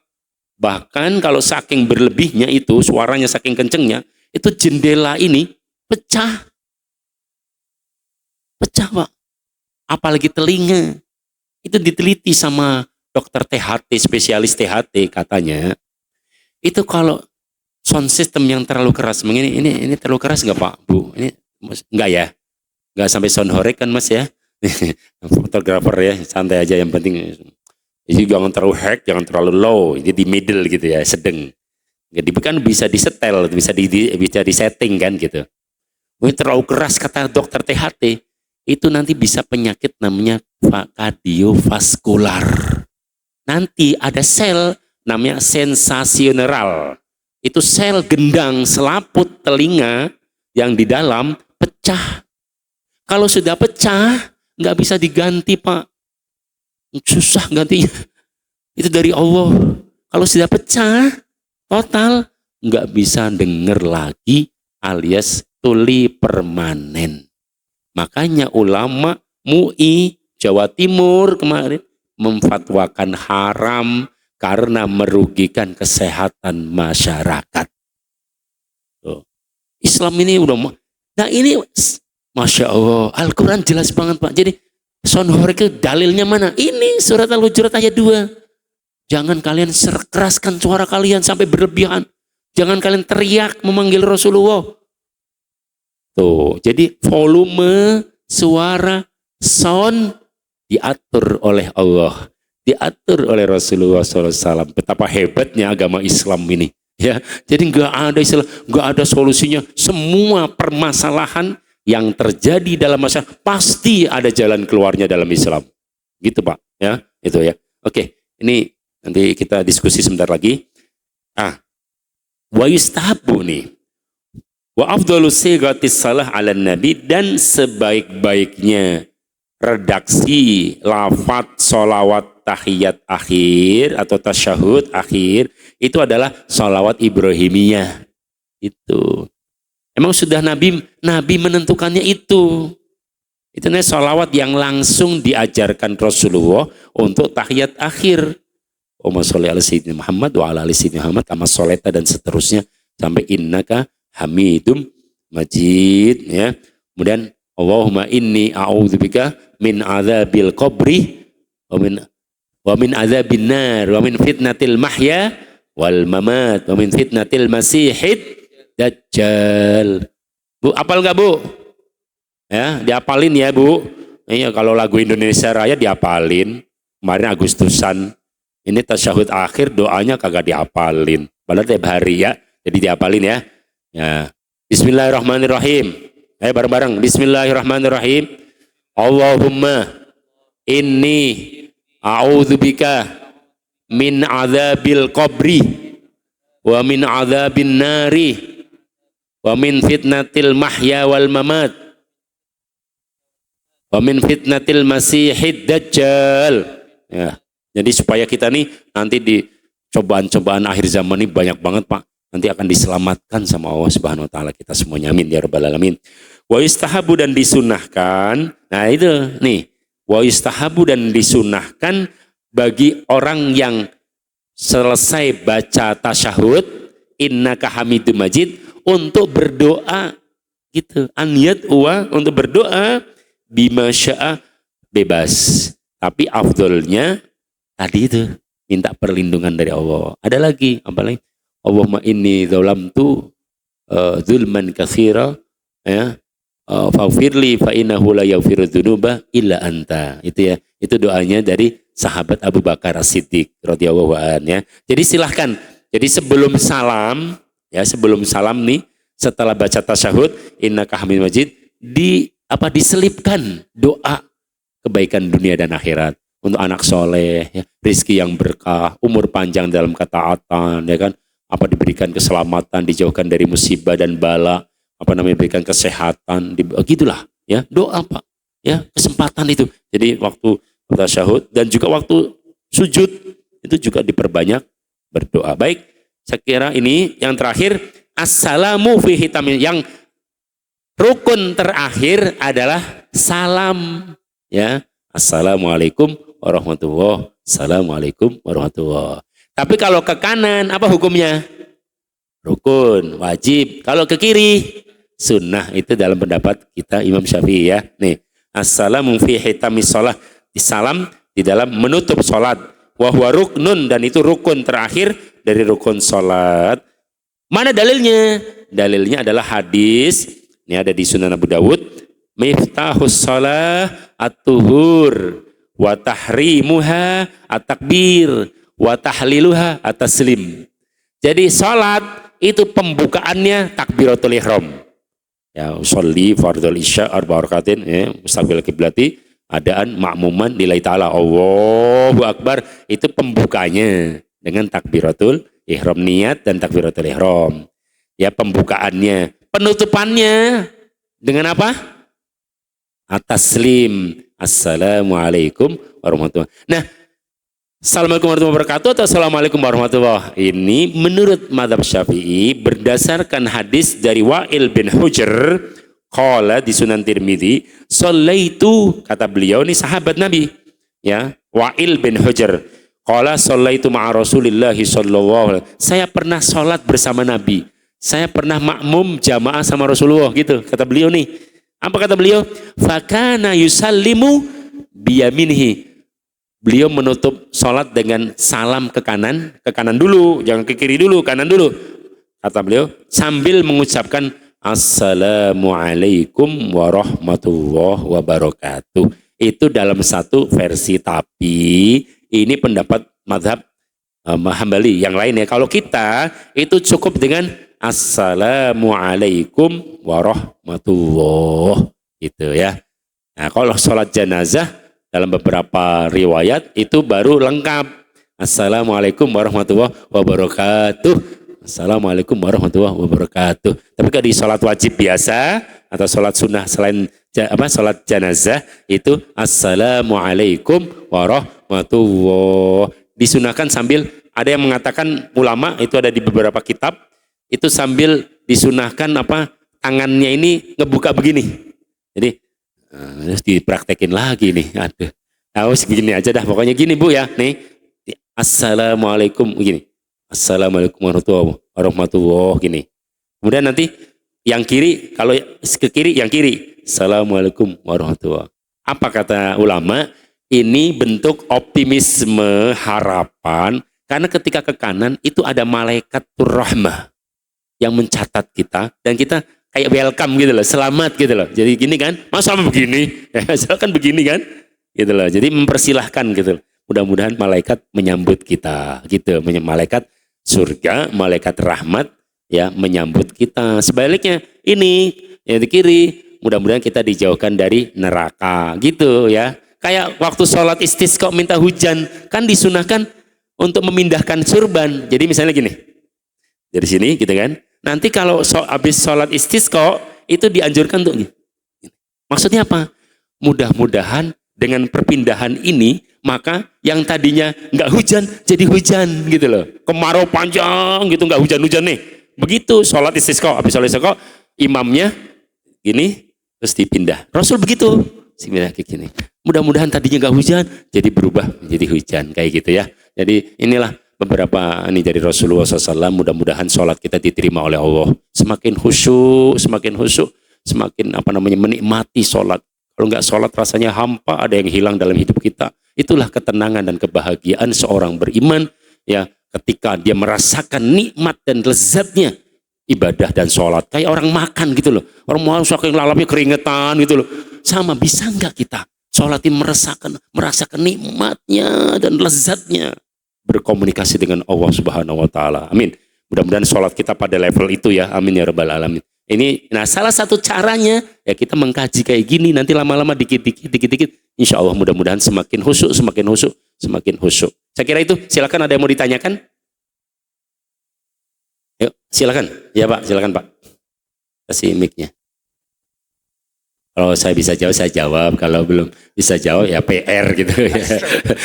Bahkan kalau saking berlebihnya itu, suaranya saking kencengnya, itu jendela ini pecah. Pecah Pak. Apalagi telinga. Itu diteliti sama dokter THT, spesialis THT katanya. Itu kalau sound system yang terlalu keras, ini terlalu keras nggak Pak, Bu? Ini enggak ya? Enggak sampai sound horeg kan Mas ya? Fotografer ya, santai aja yang penting. Jadi jangan terlalu high, jangan terlalu low, jadi di middle gitu ya, sedang. Jadi kan bisa disetel, bisa disetting kan gitu. Ini terlalu keras kata dokter THT, itu nanti bisa penyakit namanya kardiovaskular. Nanti ada sel namanya sensasional. Itu sel gendang selaput telinga yang di dalam pecah. Kalau sudah pecah, nggak bisa diganti Pak. Susah gantinya. Itu dari Allah. Kalau sudah pecah, total, nggak bisa denger lagi alias tuli permanen. Makanya ulama MUI Jawa Timur kemarin memfatwakan haram karena merugikan kesehatan masyarakat. Islam ini udah, nah ini Masya Allah, Al-Quran jelas banget Pak. Jadi sound horeg itu dalilnya mana? Ini surat Al-Hujurat ayat 2. Jangan kalian keraskan suara kalian sampai berlebihan. Jangan kalian teriak memanggil Rasulullah. Tuh, jadi volume suara sound diatur oleh Allah, diatur oleh Rasulullah SAW. Betapa hebatnya agama Islam ini. Ya, jadi nggak ada solusinya. Semua permasalahan yang terjadi dalam masyarakat pasti ada jalan keluarnya dalam Islam. Gitu Pak, ya, itu ya. Oke, ini nanti kita diskusi sebentar lagi. Wa yustahabbu nih. Wa afdalu sighatis salah ala nabi, dan sebaik-baiknya redaksi lafaz solawat tahiyat akhir atau tasyahud akhir itu adalah solawat Ibrahimiyah. Itu emang sudah Nabi menentukannya itu. Itu namanya solawat yang langsung diajarkan Rasulullah untuk tahiyat akhir. Allahumma sholli ala sayyidina Muhammad wa ala ali sayyidina Muhammad kama sholaita, dan seterusnya sampai innaka hamidum majid, ya. Kemudian Allahumma inni a'udzubika min adzabil qabri wa min adzabin nar wa min fitnatil mahya wal mamat wa min fitnatil masihid dajjal. Bu, apal enggak, Bu? Ya, diapalin ya, Bu. Iya, kalau lagu Indonesia Raya diapalin. Kemarin Agustusan. Ini tasyahud akhir doanya kagak diapalin. Padahal tiap hari ya. Jadi diapalin ya. Ya. Bismillahirrahmanirrahim. Ayo bareng-bareng. Bismillahirrahmanirrahim. Allahumma inni a'udzubika min adzabil qabri wa min adzabin nari wa min fitnatil mahya wal mamat wa min fitnatil masihid dajjal. Ya. Jadi supaya kita nih nanti di cobaan-cobaan akhir zaman ini banyak banget, Pak. Nanti akan diselamatkan sama Allah Subhanahu wa taala, kita semuanya, amin ya rabbal alamin. Wa yustahabu, dan disunahkan. Nah itu nih, wa yustahabu, dan disunahkan bagi orang yang selesai baca tasyahud innaka hamidum majid untuk berdoa gitu. Aniyat untuk berdoa bima sya'a, bebas. Tapi afdolnya tadi itu minta perlindungan dari Allah. Ada lagi, apa lagi? Allahumma inni dzalamtu zulman katsira, ya. Faghfirli fa innahu la yaghfiru dzunuba illa anta. Itu ya. Itu doanya dari sahabat Abu Bakar As-Siddiq radhiyallahu anhu, ya. Jadi silahkan. Jadi sebelum salam, ya, sebelum salam nih, setelah baca tasyahud innaka hamidum majid, diselipkan doa kebaikan dunia dan akhirat untuk anak soleh, ya, rizki yang berkah, umur panjang dalam ketaatan, ya kan, apa diberikan keselamatan, dijauhkan dari musibah dan bala, apa namanya, diberikan kesehatan, gitulah, ya, doa, Pak, ya, kesempatan itu. Jadi waktu tasyahud dan juga waktu sujud itu juga diperbanyak berdoa. Baik, saya kira ini yang terakhir, assalamu fi hitamil, yang rukun terakhir adalah salam, ya. Assalamualaikum warahmatullahi, assalamualaikum warahmatullahi. Tapi kalau ke kanan apa hukumnya? Rukun, wajib. Kalau ke kiri sunnah. Itu dalam pendapat kita Imam Syafi'i, ya. Nih, assalamu fi hitamis shalah, salam di dalam menutup salat. Wa huwa ruknun, dan itu rukun terakhir dari rukun salat. Mana dalilnya? Dalilnya adalah hadis, ini ada di Sunan Abu Dawud, miftahus shalah at-tuhur wa tahrimuha at-takbir wa tahliluha at-taslim. Jadi salat itu pembukaannya takbiratul ihram. Ya, sholli fardhul isya arba rakaatin, ya, mustaqbil kiblati, adaan makmuman lillahi taala, Allahu akbar, itu pembukanya dengan takbiratul ihram, niat dan takbiratul ihram. Ya, pembukaannya. Penutupannya dengan apa? At-taslim. Assalamualaikum warahmatullahi wabarakatuh. Nah, Assalamualaikum warahmatullahi wabarakatuh atau Assalamualaikum warahmatullahi, ini menurut mazhab Syafi'i berdasarkan hadis dari Wa'il bin Hujr qala di Sunan Tirmidzi, shallaitu, kata beliau, ini sahabat Nabi, ya, Wa'il bin Hujr qala shallaitu ma'a Rasulillah sallallahu alaihi wasallam, saya pernah sholat bersama Nabi, saya pernah makmum jamaah sama Rasulullah, gitu kata beliau nih. Apa kata beliau? Fakana yusallimu biyaminhi. Beliau menutup sholat dengan salam ke kanan dulu, jangan ke kiri dulu, kanan dulu. Kata beliau sambil mengucapkan Assalamualaikum warahmatullahi wabarakatuh. Itu dalam satu versi, tapi ini pendapat mazhab Hambali. Yang lain, ya, kalau kita itu cukup dengan Assalamualaikum warahmatullahi, gitu, ya. Nah, kalau sholat jenazah dalam beberapa riwayat itu baru lengkap. Assalamualaikum warahmatullahi wabarakatuh. Assalamualaikum warahmatullahi wabarakatuh. Tapi kalau di sholat wajib biasa atau sholat sunnah selain sholat jenazah itu Assalamualaikum warahmatullahi. Disunahkan sambil ada yang mengatakan ulama itu ada di beberapa kitab itu sambil disunahkan tangannya ini ngebuka begini. Jadi harus dipraktekin lagi nih. Aduh. Harus begini aja dah. Pokoknya gini Bu ya. Nih. Assalamualaikum gini. Assalamualaikum warahmatullahi wabarakatuh gini. Kemudian nanti yang kiri, kalau ke kiri yang kiri. Assalamualaikum warahmatullahi. Apa kata ulama? Ini bentuk optimisme, harapan. Karena ketika ke kanan itu ada malaikat rahmah yang mencatat kita dan kita kayak welcome gitu loh, selamat gitu loh. Jadi gini kan, masa begini? Kan begini kan? Gitu loh. Jadi mempersilahkan gitu loh. Mudah-mudahan malaikat menyambut kita gitu, malaikat surga, malaikat rahmat ya menyambut kita. Sebaliknya ini yang di kiri, mudah-mudahan kita dijauhkan dari neraka gitu ya. Kayak waktu sholat istisqa minta hujan kan disunahkan untuk memindahkan surban. Jadi misalnya gini, dari sini gitu kan. Nanti kalau habis sholat istisqa itu dianjurkan untuk gini. Maksudnya apa? Mudah-mudahan dengan perpindahan ini maka yang tadinya nggak hujan jadi hujan gitu loh. Kemarau panjang gitu nggak hujan-hujan nih. Begitu sholat istisqa, habis sholat istisqa imamnya gini terus dipindah. Rasul begitu, pindah kayak gini. Mudah-mudahan tadinya nggak hujan jadi berubah menjadi hujan kayak gitu ya. Jadi inilah beberapa ini dari Rasulullah SAW. Mudah-mudahan sholat kita diterima oleh Allah. Semakin khusyuk, semakin menikmati sholat. Kalau nggak sholat rasanya hampa, ada yang hilang dalam hidup kita. Itulah ketenangan dan kebahagiaan seorang beriman ya ketika dia merasakan nikmat dan lezatnya ibadah dan sholat. Kayak orang makan gitu loh. Orang mau saking lalapnya keringetan gitu loh. Sama bisa nggak kita sholat ini merasakan nikmatnya dan lezatnya berkomunikasi dengan Allah Subhanahu Wa Taala. Amin. Mudah-mudahan sholat kita pada level itu ya. Amin ya rabbal alamin. Ini, nah salah satu caranya ya kita mengkaji kayak gini nanti lama-lama dikit-dikit, insya Allah mudah-mudahan semakin khusyuk. Saya kira itu. Silakan ada yang mau ditanyakan? Yuk silakan. Ya Pak, silakan Pak. Kasih mic-nya. Kalau saya bisa jawab saya jawab, kalau belum bisa jawab ya PR gitu ya.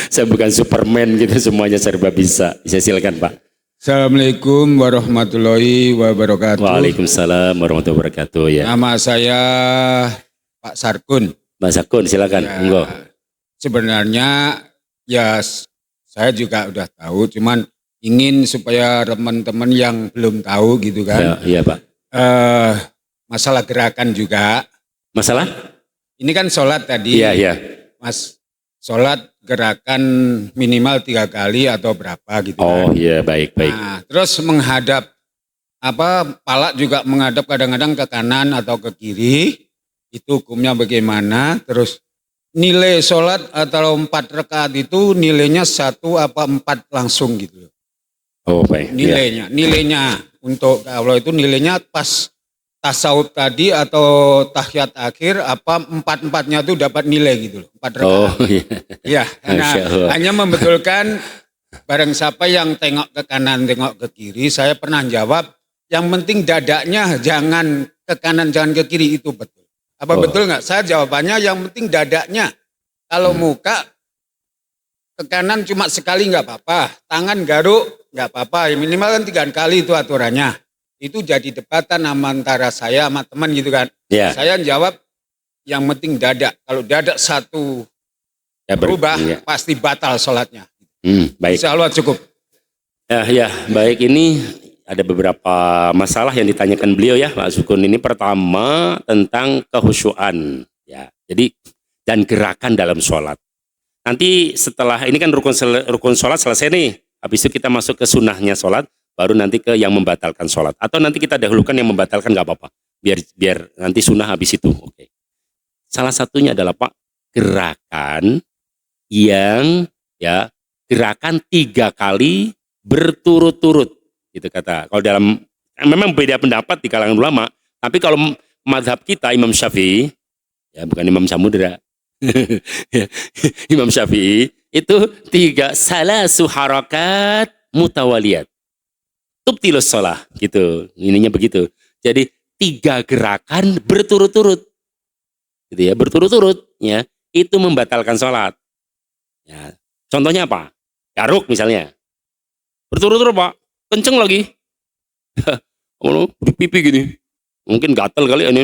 Saya bukan Superman gitu semuanya serba bisa. Silakan Pak. Assalamualaikum warahmatullahi wabarakatuh. Waalaikumsalam warahmatullahi wabarakatuh ya. Nama saya Pak Sarkun. Pak Sarkun silakan. Ya, Enggak. sebenarnya ya saya juga udah tahu, cuman ingin supaya teman-teman yang belum tahu gitu kan. Ya, iya Pak. Masalah gerakan juga. Masalah? Ini kan sholat tadi. Iya, iya. Mas, sholat gerakan minimal 3 kali atau berapa gitu kan. Oh iya, baik. Nah, terus menghadap pala juga menghadap kadang-kadang ke kanan atau ke kiri. Itu hukumnya bagaimana? Terus nilai sholat atau 4 rakaat itu nilainya 1 apa 4 langsung gitu. Oh baik. Nilainya untuk kalau itu nilainya pas tasawuf tadi atau tahiyat akhir apa 4-4-nya itu dapat nilai gitu loh. 4 rakaat. Oh iya. Ya, nah, hanya membetulkan bareng siapa yang tengok ke kanan, tengok ke kiri, saya pernah jawab, yang penting dadanya jangan ke kanan, jangan ke kiri, itu betul. Apa betul nggak? Saya jawabannya yang penting dadanya. Kalau muka ke kanan cuma sekali nggak apa-apa, tangan garuk nggak apa-apa, minimal kan 3 kali itu aturannya. Itu jadi debatan antara saya sama teman gitu kan. Yeah. Saya jawab yang penting dada. Kalau dada satu ya, berubah pasti batal sholatnya. Baik. Insya Allah cukup. Ya, baik, ini ada beberapa masalah yang ditanyakan beliau ya Pak Sukun. Ini pertama tentang kehusyuan ya. Jadi dan gerakan dalam sholat. Nanti setelah ini kan rukun sholat selesai nih. Habis itu kita masuk ke sunnahnya sholat. Baru nanti ke yang membatalkan sholat. Atau nanti kita dahulukan yang membatalkan nggak apa-apa. Biar nanti sunnah habis itu. Oke. Salah satunya adalah Pak, gerakan yang ya gerakan 3 kali berturut-turut. Gitu kata. Kalau dalam memang beda pendapat di kalangan ulama. Tapi kalau mazhab kita Imam Syafi'i, ya bukan Imam Samudra. Imam Syafi'i itu 3 salasu harakat mutawaliyat. tubtilus shalah gitu. Ininya begitu. Jadi 3 gerakan berturut-turut. Gitu ya, berturut-turut ya. Itu membatalkan sholat. Ya. Contohnya apa? Garuk misalnya. Berturut-turut Pak. Kenceng lagi. Di pipi gini. Mungkin gatal kali ini.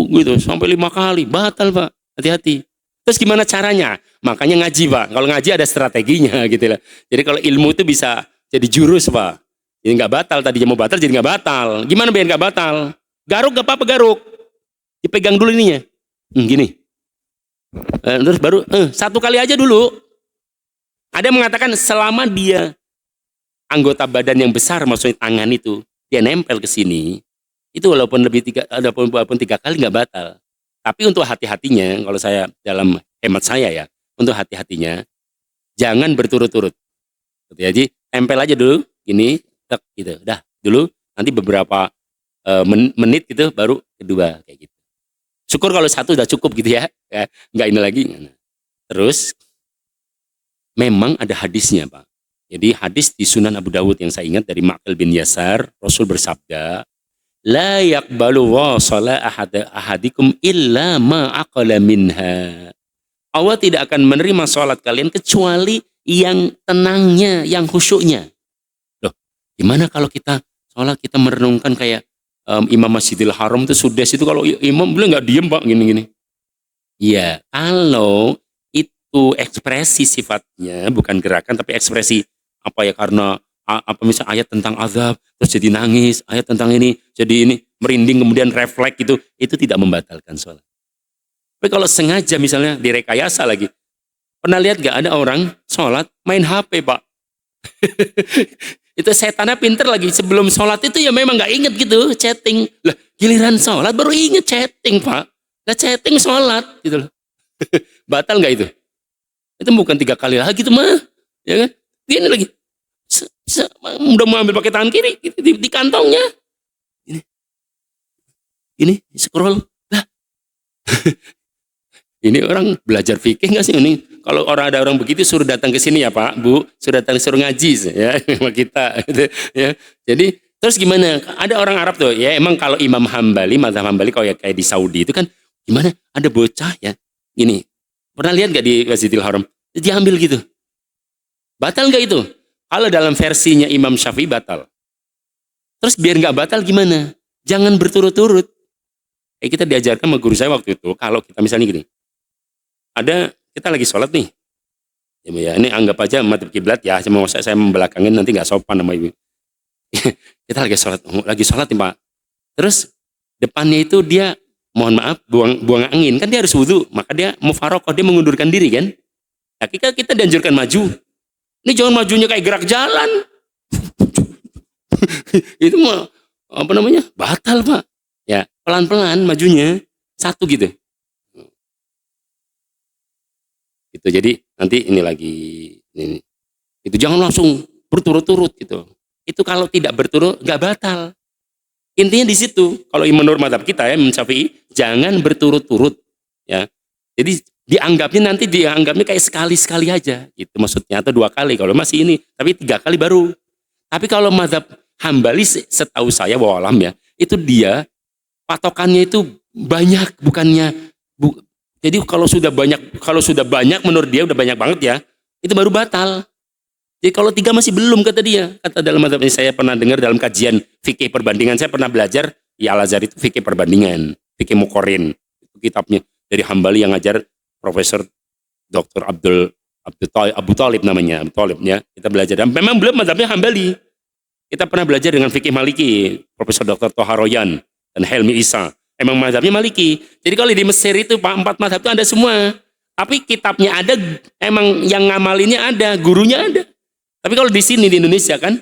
Gitu sampai 5 kali. Batal Pak. Hati-hati. Terus gimana caranya? Makanya ngaji Pak. Kalau ngaji ada strateginya gitu lah. Jadi kalau ilmu itu bisa jadi jurus Pak. Jadi nggak batal, tadinya mau batal jadi nggak batal. Gimana biar nggak batal? Garuk gak apa-apa garuk. Dipegang dulu ininya. Gini. Terus baru 1 kali aja dulu. Ada yang mengatakan selama dia anggota badan yang besar, maksudnya tangan itu, dia nempel ke sini, itu walaupun 3 kali nggak batal. Tapi untuk hati-hatinya, kalau saya dalam hemat saya ya, untuk hati-hatinya, jangan berturut-turut. Jadi tempel aja dulu, gini, tek, gitu, dah dulu. Nanti beberapa menit gitu, baru kedua kayak gitu. Syukur kalau 1 udah cukup gitu ya, nggak ini lagi. Terus memang ada hadisnya Pak. Jadi hadis di Sunan Abu Dawud yang saya ingat dari Ma'qil bin Yasar, Rasul bersabda, la yaqbalu wasala ahadikum illa ma aqala minha. Allah tidak akan menerima sholat kalian kecuali yang tenangnya, yang khusyuknya. Loh, gimana kalau kita sholat kita merenungkan kayak Imam Masjidil Haram itu Sudes itu, kalau imam boleh nggak diem Pak gini-gini? Iya, kalau itu ekspresi sifatnya, bukan gerakan tapi ekspresi apa ya, karena apa misalnya ayat tentang azab terus jadi nangis, ayat tentang ini jadi ini merinding kemudian refleks gitu, itu tidak membatalkan sholat. Tapi kalau sengaja misalnya direkayasa lagi, pernah lihat gak ada orang sholat main HP Pak? Itu setannya pinter lagi, sebelum sholat itu ya memang gak inget gitu chatting, lah giliran sholat baru inget chatting Pak, lah chatting sholat gitu loh. Batal gak itu? Itu bukan 3 kali lagi tuh mah, ya kan? Ini lagi udah mau ambil pakai tangan kiri di kantongnya, ini scroll lah. Ini orang belajar fikih nggak sih ini? Kalau ada orang begitu suruh datang ke sini ya Pak, Bu, suruh ngaji ya sama kita gitu, ya. Jadi terus gimana? Ada orang Arab tuh ya, emang kalau Imam Hambali, mazhab Hambali kalau ya kayak di Saudi itu kan gimana? Ada bocah ya, ini pernah lihat nggak di Masjidil Haram? Diambil gitu. Batal nggak itu? Kalau dalam versinya Imam Syafi'i batal. Terus biar nggak batal gimana? Jangan berturut-turut. Kita diajarkan sama guru saya waktu itu, kalau kita misalnya gini, ada kita lagi sholat nih, ya ini anggap aja madhab kiblat ya, saya membelakangin nanti nggak sopan sama ibu. Kita lagi sholat nih Pak. Terus depannya itu dia mohon maaf buang angin, kan dia harus wudhu, maka dia mufarokoh, dia mengundurkan diri kan. Nah, kita dianjurkan maju. Ini jangan majunya kayak gerak jalan. Itu mah apa namanya? Batal Pak. Ya, pelan-pelan majunya, 1 gitu. Gitu. Jadi nanti ini lagi ini. Itu jangan langsung berturut-turut gitu. Itu kalau tidak berturut nggak batal. Intinya di situ. Kalau menurut mazhab kita ya, Imam Syafi'i, jangan berturut-turut ya. Jadi dianggapnya kayak sekali-sekali aja gitu maksudnya, atau 2 kali kalau masih ini, tapi 3 kali baru. Tapi kalau mazhab Hambali setahu saya wallahualam ya, itu dia patokannya itu banyak, jadi kalau sudah banyak menurut dia udah banyak banget ya, itu baru batal. Jadi kalau 3 masih belum kata dia. Kata dalam mazhab ini, saya pernah dengar dalam kajian fikih perbandingan, saya pernah belajar di Al-Azhar itu fikih perbandingan, fikih Muqarrin. Itu kitabnya dari Hambali yang ngajar Profesor Dr. Abu Talib namanya, Abu Talib ya. Kita belajar, dan memang belum mazhabnya Hambali. Kita pernah belajar dengan fikih Maliki, Profesor Dr. Toha Royan dan Helmi Isa. Emang mazhabnya Maliki. Jadi kalau di Mesir itu Pak, 4 mazhab itu ada semua. Tapi kitabnya ada, emang yang ngamalinnya ada, gurunya ada. Tapi kalau di sini di Indonesia kan,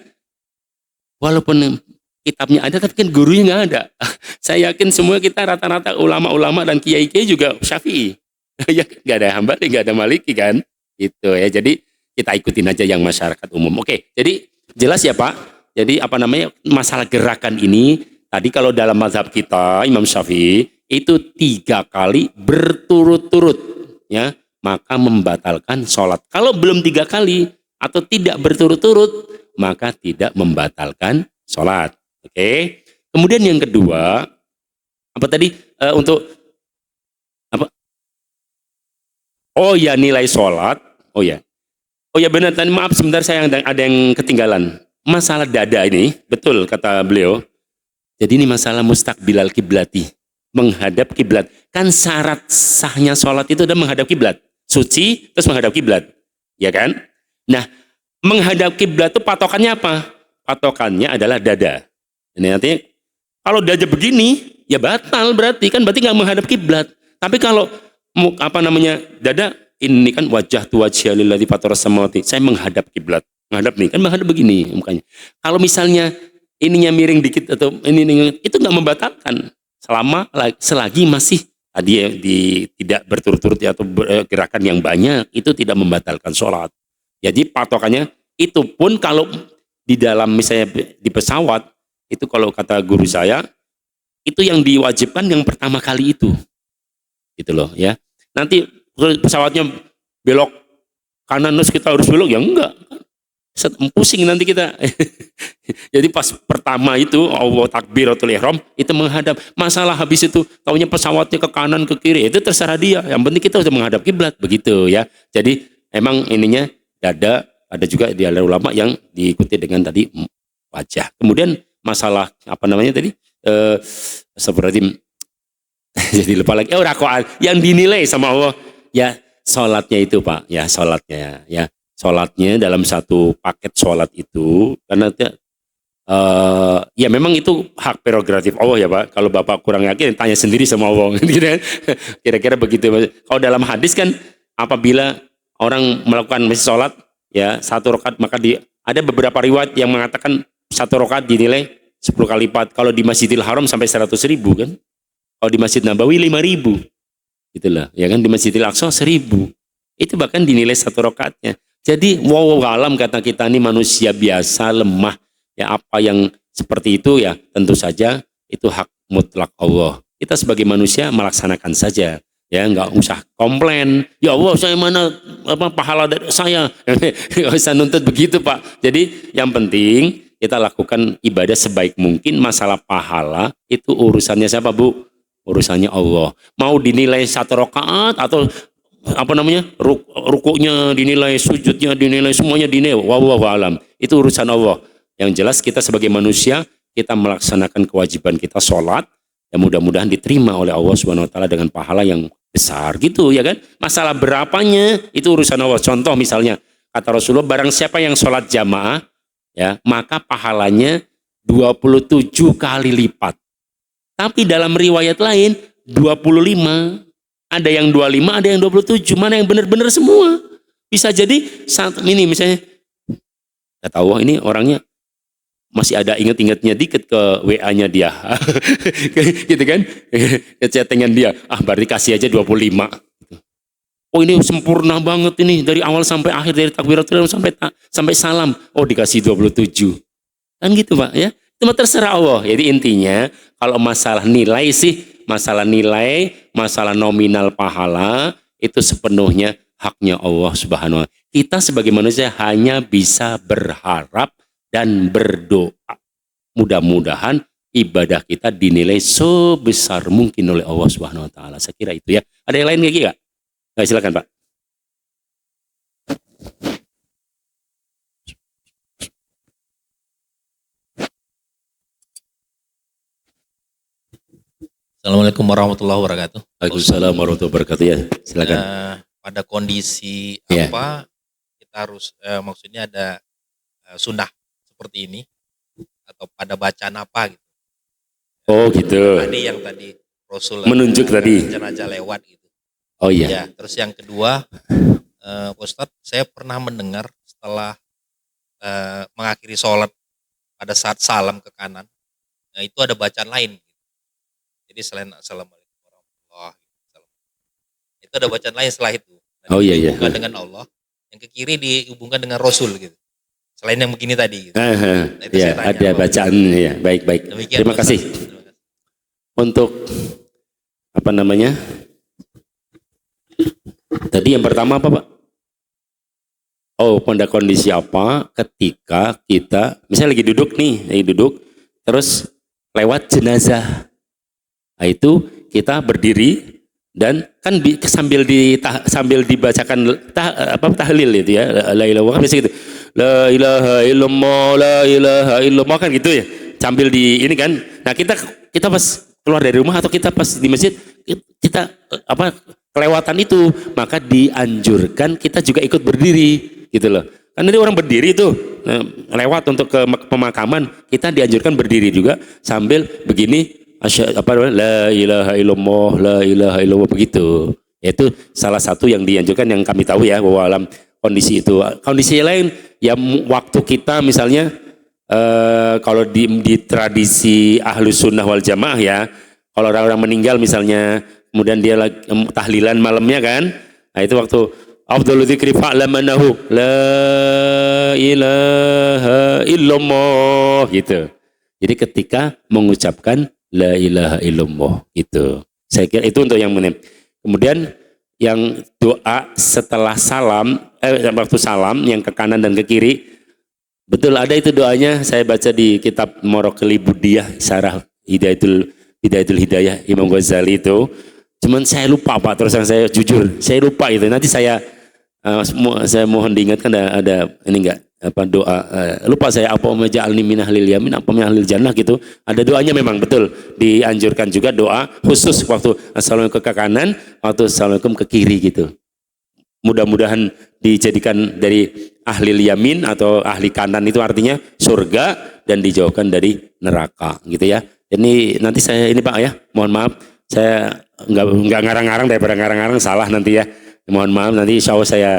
walaupun kitabnya ada, tapi kan gurunya nggak ada. Saya yakin semua kita rata-rata ulama-ulama dan kiai-kiai juga Syafi'i. Ya nggak ada Hambali, nggak ada Maliki kan. Gitu ya. Jadi kita ikutin aja yang masyarakat umum. Oke, jadi jelas ya Pak. Jadi apa namanya, masalah gerakan ini tadi kalau dalam mazhab kita Imam Syafi'i itu 3 kali berturut-turut ya, maka membatalkan sholat. Kalau belum 3 kali atau tidak berturut-turut, maka tidak membatalkan sholat. Oke. Kemudian yang kedua, apa tadi? Untuk apa? Oh ya, nilai sholat. Oh ya. Oh ya benar, tadi maaf sebentar saya ada yang ketinggalan. Masalah dada ini, betul kata beliau. Jadi ini masalah mustaqbilal kiblati, menghadap kiblat. Kan syarat sahnya sholat itu adalah menghadap kiblat. Suci terus menghadap kiblat. Ya kan? Nah, menghadap kiblat itu patokannya apa? Patokannya adalah dada. Ini artinya kalau dada begini, ya batal berarti nggak menghadap kiblat. Tapi kalau apa namanya dada ini kan wajah tu wajah lillazi fatharas samawati. Saya menghadap kiblat. Menghadap nih, kan menghadap begini mukanya. Kalau misalnya ininya miring dikit atau ini itu nggak membatalkan selagi masih tadi ya, tidak berturut-turut atau gerakan yang banyak, itu tidak membatalkan sholat. Jadi patokannya itu pun kalau di dalam misalnya di pesawat itu kalau kata guru saya itu yang diwajibkan yang pertama kali itu gitu loh ya. Nanti pesawatnya belok kanan terus kita harus belok, ya enggak, pusing nanti kita. Jadi pas pertama itu Allah takbiratul ihram itu menghadap. Masalah habis itu taunya pesawatnya ke kanan ke kiri, itu terserah dia, yang penting kita sudah menghadap kiblat begitu ya. Jadi emang ininya dada, ada juga di ulama yang diikuti dengan tadi wajah. Kemudian masalah apa namanya tadi seperti jadi lupa lagi. Rakaat yang dinilai sama Allah ya, sholatnya itu Pak, ya sholatnya ya. Sholatnya dalam satu paket sholat itu, karena ya memang itu hak prerogatif Allah ya Pak. Kalau Bapak kurang yakin, tanya sendiri sama Allah. Kira-kira begitu. Kalau dalam hadis kan, apabila orang melakukan sholat ya satu rakaat, maka ada beberapa riwayat yang mengatakan satu rakaat dinilai 10 kali lipat. Kalau di Masjidil Haram sampai 100.000 kan. Kalau di Masjid Nabawi 5.000. Gitulah, ya kan, di Masjidil Aqsa 1.000. Itu bahkan dinilai satu rakaatnya. Jadi wow alam, kata kita ini manusia biasa, lemah. Ya apa yang seperti itu ya tentu saja itu hak mutlak Allah. Kita sebagai manusia melaksanakan saja. Ya nggak usah komplain. Ya Allah, saya mana pahala dari saya. Nggak usah nuntut begitu Pak. Jadi yang penting kita lakukan ibadah sebaik mungkin. Masalah pahala itu urusannya siapa Bu? Urusannya Allah. Mau dinilai satu rakaat atau apa namanya rukuknya dinilai, sujudnya dinilai, semuanya dinilai, wallahu alam, itu urusan Allah. Yang jelas kita sebagai manusia, kita melaksanakan kewajiban kita sholat, yang mudah-mudahan diterima oleh Allah Subhanahu Wa Taala dengan pahala yang besar gitu ya kan. Masalah berapanya itu urusan Allah. Contoh misalnya kata Rasulullah, barang siapa yang sholat jamaah ya, maka pahalanya 27 kali lipat. Tapi dalam riwayat lain 25, ada yang 25, ada yang 27. Mana yang benar-benar semua? Bisa jadi saat ini misalnya, nggak tahu ini orangnya masih ada inget-ingetnya dikit ke WA-nya dia. Gitu kan? Ke chattingan dia. Berarti kasih aja 25. Oh ini sempurna banget ini. Dari awal sampai akhir, dari takbiratul ihram sampai salam. Oh dikasih 27. Kan gitu Pak ya. Itu terserah Allah. Jadi intinya kalau masalah nilai sih, masalah nilai, masalah nominal pahala itu sepenuhnya haknya Allah Subhanahu wa Ta'ala. Kita sebagai manusia hanya bisa berharap dan berdoa. Mudah-mudahan ibadah kita dinilai sebesar mungkin oleh Allah Subhanahu wa Ta'ala. Saya kira itu ya. Ada yang lain lagi nggak? Silakan Pak. Assalamualaikum warahmatullahi wabarakatuh. Waalaikumsalam warahmatullahi wabarakatuh ya. Silakan. Pada kondisi Ya. apa kita harus maksudnya ada sunnah seperti ini atau pada bacaan apa gitu. Oh gitu. Tadi yang tadi Rasul Menunjuk tadi. jenazah lewat gitu. Oh iya. Ya, terus yang kedua Pak Ustadz, saya pernah mendengar setelah mengakhiri sholat pada saat salam ke kanan, itu ada bacaan lain. Jadi selain assalamualaikum warahmatullahi wabarakatuh, itu ada bacaan lain setelah itu. Dan Oh iya iya. dihubungkan dengan Allah, yang ke kiri dihubungkan dengan Rasul gitu. Selain yang begini tadi. Gitu. Itu Ya, saya tanya, ada bacaan ya. Baik. Demikian, Terima Pak kasih. Ustadz. Terima kasih. Untuk apa namanya? Tadi yang pertama apa Pak? Oh, pada kondisi apa ketika kita misalnya lagi duduk, terus lewat jenazah. Nah, itu kita berdiri dan kan sambil dibacakan tahlil itu ya, la ilaha illallah kan gitu. La ilaha illallah, la ilaha illallah kan gitu ya. Sambil di ini kan. Nah, kita pas keluar dari rumah atau kita pas di masjid kita kelewatan itu, maka dianjurkan kita juga ikut berdiri gitu loh. Kan ini orang berdiri tuh lewat untuk ke pemakaman, kita dianjurkan berdiri juga sambil begini la ilaha illallah, la ilaha illallah begitu. Itu salah satu yang dianjurkan yang kami tahu ya, bahwa dalam kondisi itu. Kondisi lain ya waktu kita misalnya kalau di tradisi Ahlus Sunnah wal Jamaah ya, kalau orang-orang meninggal misalnya kemudian dia lagi tahlilan malamnya kan, nah itu waktu afdhalu dzikri fa'lam annahu la ilaha illallah gitu. Jadi ketika mengucapkan la ilaha illallah gitu. Saya kira itu untuk yang menem. Kemudian yang doa setelah salam, waktu salam yang ke kanan dan ke kiri, betul ada itu doanya. Saya baca di kitab Morokhli Budiyah Syarah Hidayatul Hidayah Imam Ghazali itu. Cuman saya lupa Pak, terus saya jujur, saya lupa itu. Nanti saya mohon diingatkan ada ini enggak doa, lupa saya apa maja'alni min ahlil yamin apa min ahlil jannah gitu. Ada doanya memang betul. Dianjurkan juga doa khusus waktu assalamualaikum ke kanan, waktu assalamualaikum ke kiri gitu. Mudah-mudahan dijadikan dari ahlil yamin atau ahli kanan itu artinya surga dan dijauhkan dari neraka gitu ya. Ini nanti saya ini Pak ya, mohon maaf saya nggak ngarang-ngarang, daripada ngarang-ngarang salah nanti ya. Mohon maaf, nanti insya Allah saya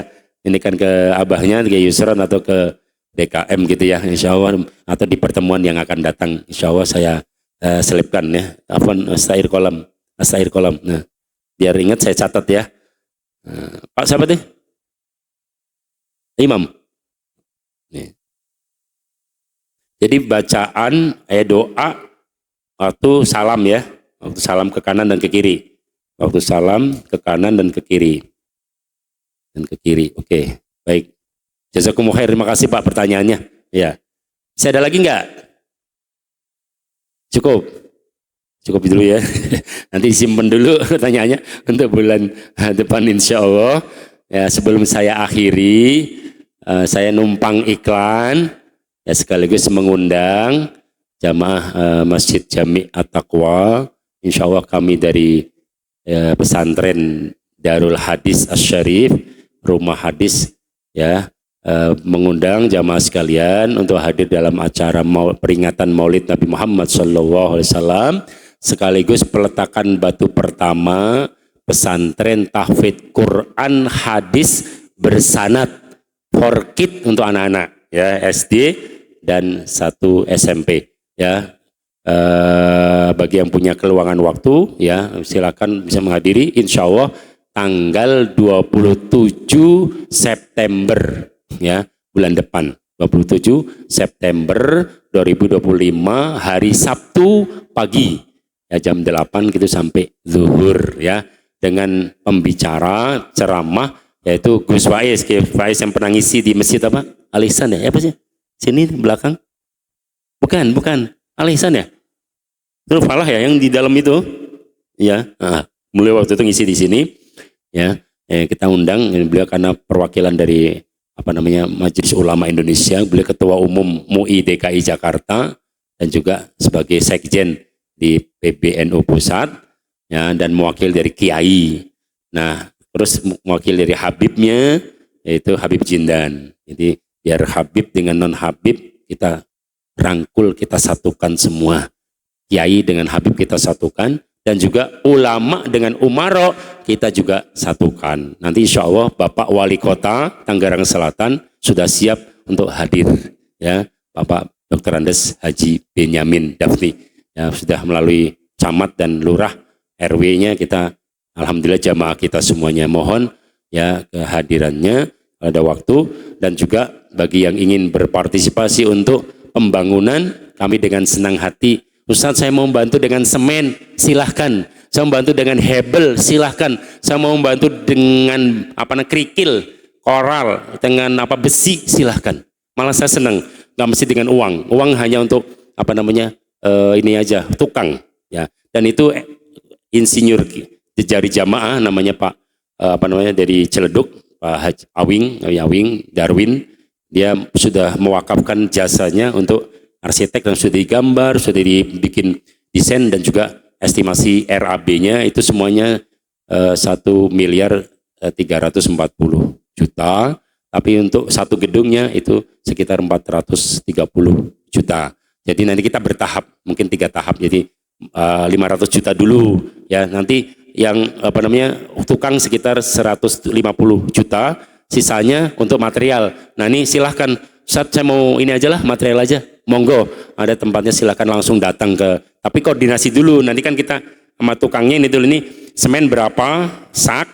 ini kan ke abahnya, ke Yusron atau ke DKM gitu ya, insya Allah, atau di pertemuan yang akan datang, insya Allah saya selipkan ya, astaghfir kolam. Nah, biar ingat saya catat ya. Pak siapa tuh? Imam. Nih. Jadi bacaan doa waktu salam ya, waktu salam ke kanan dan ke kiri, waktu salam ke kanan dan ke kiri. Oke, baik. Jazakumullah khair. Terima kasih Pak pertanyaannya. Ya. Bisa ada lagi enggak? Cukup dulu ya. Nanti disimpan dulu pertanyaannya untuk bulan depan insya Allah. Ya, sebelum saya akhiri, saya numpang iklan ya, sekaligus mengundang jamaah Masjid Jami' At-Taqwa. Insya Allah kami dari pesantren Darul Hadis Asy-Syarif, rumah hadis ya, mengundang jamaah sekalian untuk hadir dalam acara peringatan Maulid Nabi Muhammad SAW, sekaligus peletakan batu pertama pesantren tahfidz Quran hadis bersanad for kid untuk anak-anak ya, SD dan 1 SMP ya. Bagi yang punya keluangan waktu ya, silakan bisa menghadiri insya Allah tanggal 27 September ya, bulan depan 27 September 2025 hari Sabtu pagi ya, jam 8 gitu sampai zuhur ya, dengan pembicara ceramah yaitu Gus Faiz yang pernah ngisi di masjid apa? Al-Ihsan ya? Apa sih? Sini belakang? Bukan Al-Ihsan ya? Itu Falah ya yang di dalam itu ya. Nah, mulai waktu itu ngisi di sini ya, kita undang beliau karena perwakilan dari Majelis Ulama Indonesia, beliau ketua umum MUI DKI Jakarta dan juga sebagai sekjen di PBNU Pusat ya, dan mewakil dari Kiai. Nah, terus mewakil dari Habibnya yaitu Habib Jindan. Jadi biar Habib dengan non Habib kita rangkul, kita satukan semua. Kiai dengan Habib kita satukan, dan juga ulama dengan umaro kita juga satukan. Nanti insya Allah Bapak Wali Kota Tangerang Selatan sudah siap untuk hadir ya, Bapak Dr. Andes Haji Benyamin Dafni ya, sudah melalui camat dan lurah RW-nya kita, alhamdulillah jamaah kita semuanya mohon ya kehadirannya pada waktu. Dan juga bagi yang ingin berpartisipasi untuk pembangunan, kami dengan senang hati, Ustaz saya mau membantu dengan semen, silahkan. Saya membantu dengan hebel, silahkan. Saya mau membantu dengan kerikil, koral, dengan apa besi, silahkan. Malah saya senang, nggak mesti dengan uang. Uang hanya untuk apa namanya ini aja, tukang ya. Dan itu insinyur jari jamaah namanya Pak apa namanya dari Ciledug, Pak Haji Awing Darwin. Dia sudah mewakafkan jasanya untuk arsitek dan sudah digambar, sudah dibikin desain dan juga estimasi RAB-nya itu semuanya 1.340.000.000, tapi untuk satu gedungnya itu sekitar 430 juta. Jadi nanti kita bertahap, mungkin 3 tahap, jadi 500 juta dulu ya, nanti yang apa namanya tukang sekitar 150 juta, sisanya untuk material. Nah ini silahkan, Ustaz saya mau ini aja lah, material aja, monggo ada tempatnya, silahkan langsung datang ke, tapi koordinasi dulu, nanti kan kita sama tukangnya ini dulu, ini semen berapa, sak,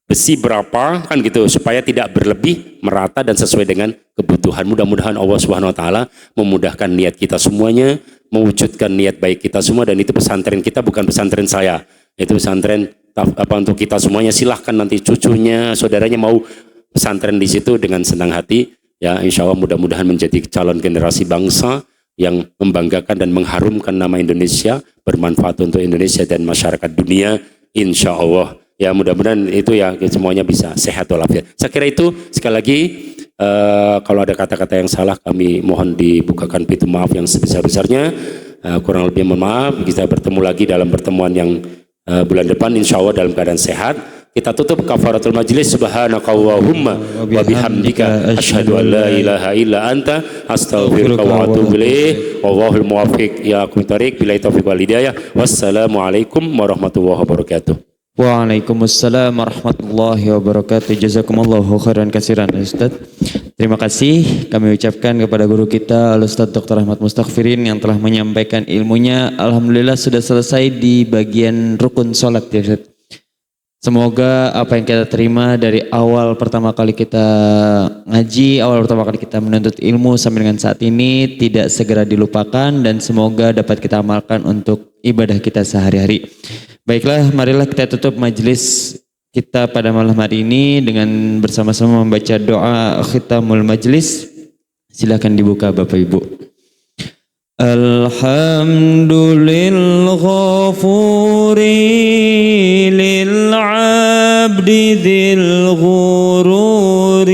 besi berapa, kan gitu, supaya tidak berlebih, merata dan sesuai dengan kebutuhan. Mudah-mudahan Allah Subhanahu Wa Taala memudahkan niat kita semuanya, mewujudkan niat baik kita semua, dan itu pesantren kita bukan pesantren saya, itu pesantren apa untuk kita semuanya. Silahkan nanti cucunya, saudaranya mau pesantren di situ dengan senang hati, ya insya Allah mudah-mudahan menjadi calon generasi bangsa yang membanggakan dan mengharumkan nama Indonesia, bermanfaat untuk Indonesia dan masyarakat dunia, insya Allah. Ya mudah-mudahan itu ya semuanya bisa sehat walafiat. Saya kira itu, sekali lagi kalau ada kata-kata yang salah kami mohon dibukakan pintu maaf yang sebesar-besarnya. Kurang lebih mohon maaf. Kita bertemu lagi dalam pertemuan yang bulan depan insya Allah dalam keadaan sehat. Kita tutup kafaratul majlis. Subhanakallahumma wa bihamdika asyhadu an la ilaha illa anta astaghfiruka wa atubu ilaik. Wallahul muwaffiq ya aqwamit thoriq. Billahi taufiq wal hidayah. Wassalamualaikum warahmatullahi wabarakatuh. Waalaikumsalam warahmatullahi wabarakatuh. Jazakumullahu khairan katsiran Ustaz. Terima kasih kami ucapkan kepada guru kita Al-Ustaz Dr. Ahmad Mustaghfirin yang telah menyampaikan ilmunya. Alhamdulillah sudah selesai di bagian rukun sholat ya Ustaz. Semoga apa yang kita terima dari awal pertama kali kita ngaji, awal pertama kali kita menuntut ilmu sampai dengan saat ini tidak segera dilupakan, dan semoga dapat kita amalkan untuk ibadah kita sehari-hari. Baiklah, marilah kita tutup majelis kita pada malam hari ini dengan bersama-sama membaca doa khitamul majelis. Silakan dibuka Bapak Ibu. Alhamdulillah ghafuri lil abdi dzil ghururi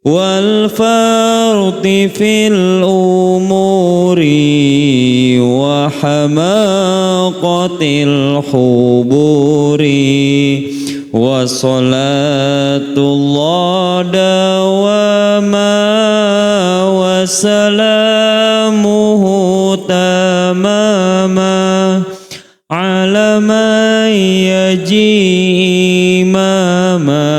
wal farti fil umuri wa hamaqatil huburi wa salatullah dawama wa salamuhu tamama ala man yaji imama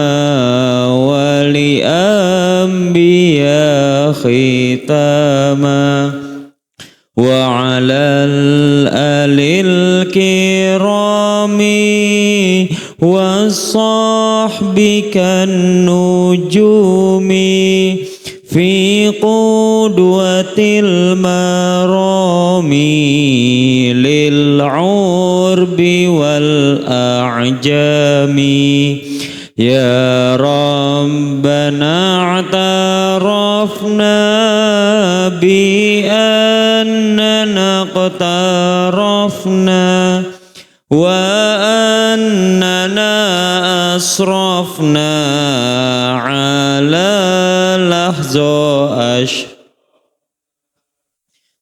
wali anbiya khitama wa alal alil kirami wa sahbikan nujumi fi qudwatil marami lil urbi wal a'jami ya rabbana a'tarafna bi annana qtarafna wa annana asrafna ala lahza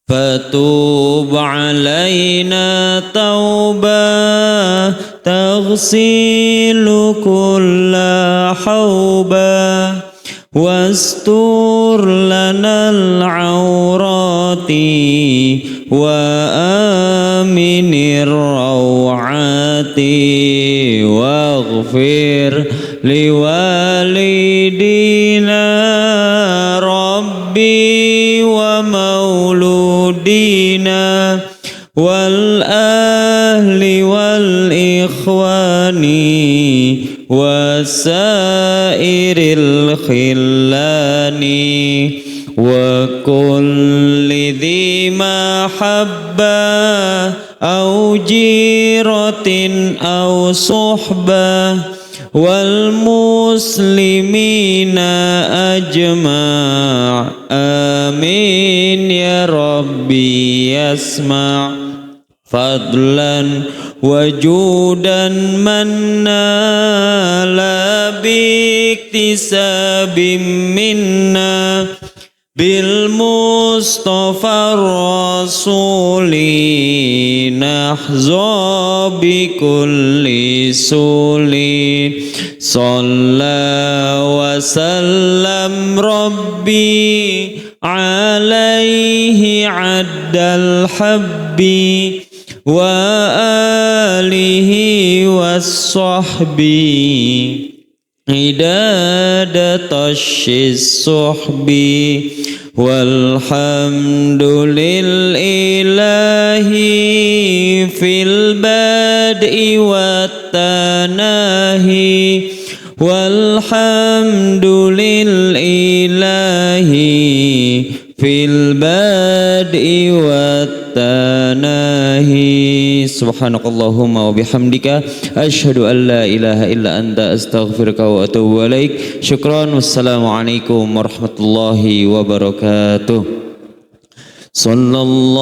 fatub alaina tauba taghsilu kulla hauba wastur lana al-awrati wa aminir rawati waghfir liwalidina rabbi wa mauludina wal ahli wal ikhwani wasairil khillani wa kulli dhi mahabba au jirat أو صحبة والمسلمين أجمع آمين يا ربي يسمع فضلا وجودا من نال باكتساب منا بالمصطفى الرسول نحظى بكل سول صلى وسلم ربي عليه عد الحب وآله والصحب عداد طش الصحب والحمد لله في البدء والتناهي والحمد لله في البدء والتناهي سبحانك اللهم وبحمدك أشهد أن لا إله إلا أنت أستغفرك وأتوب إليك شكرا والسلام عليكم ورحمة الله وبركاته صلى الله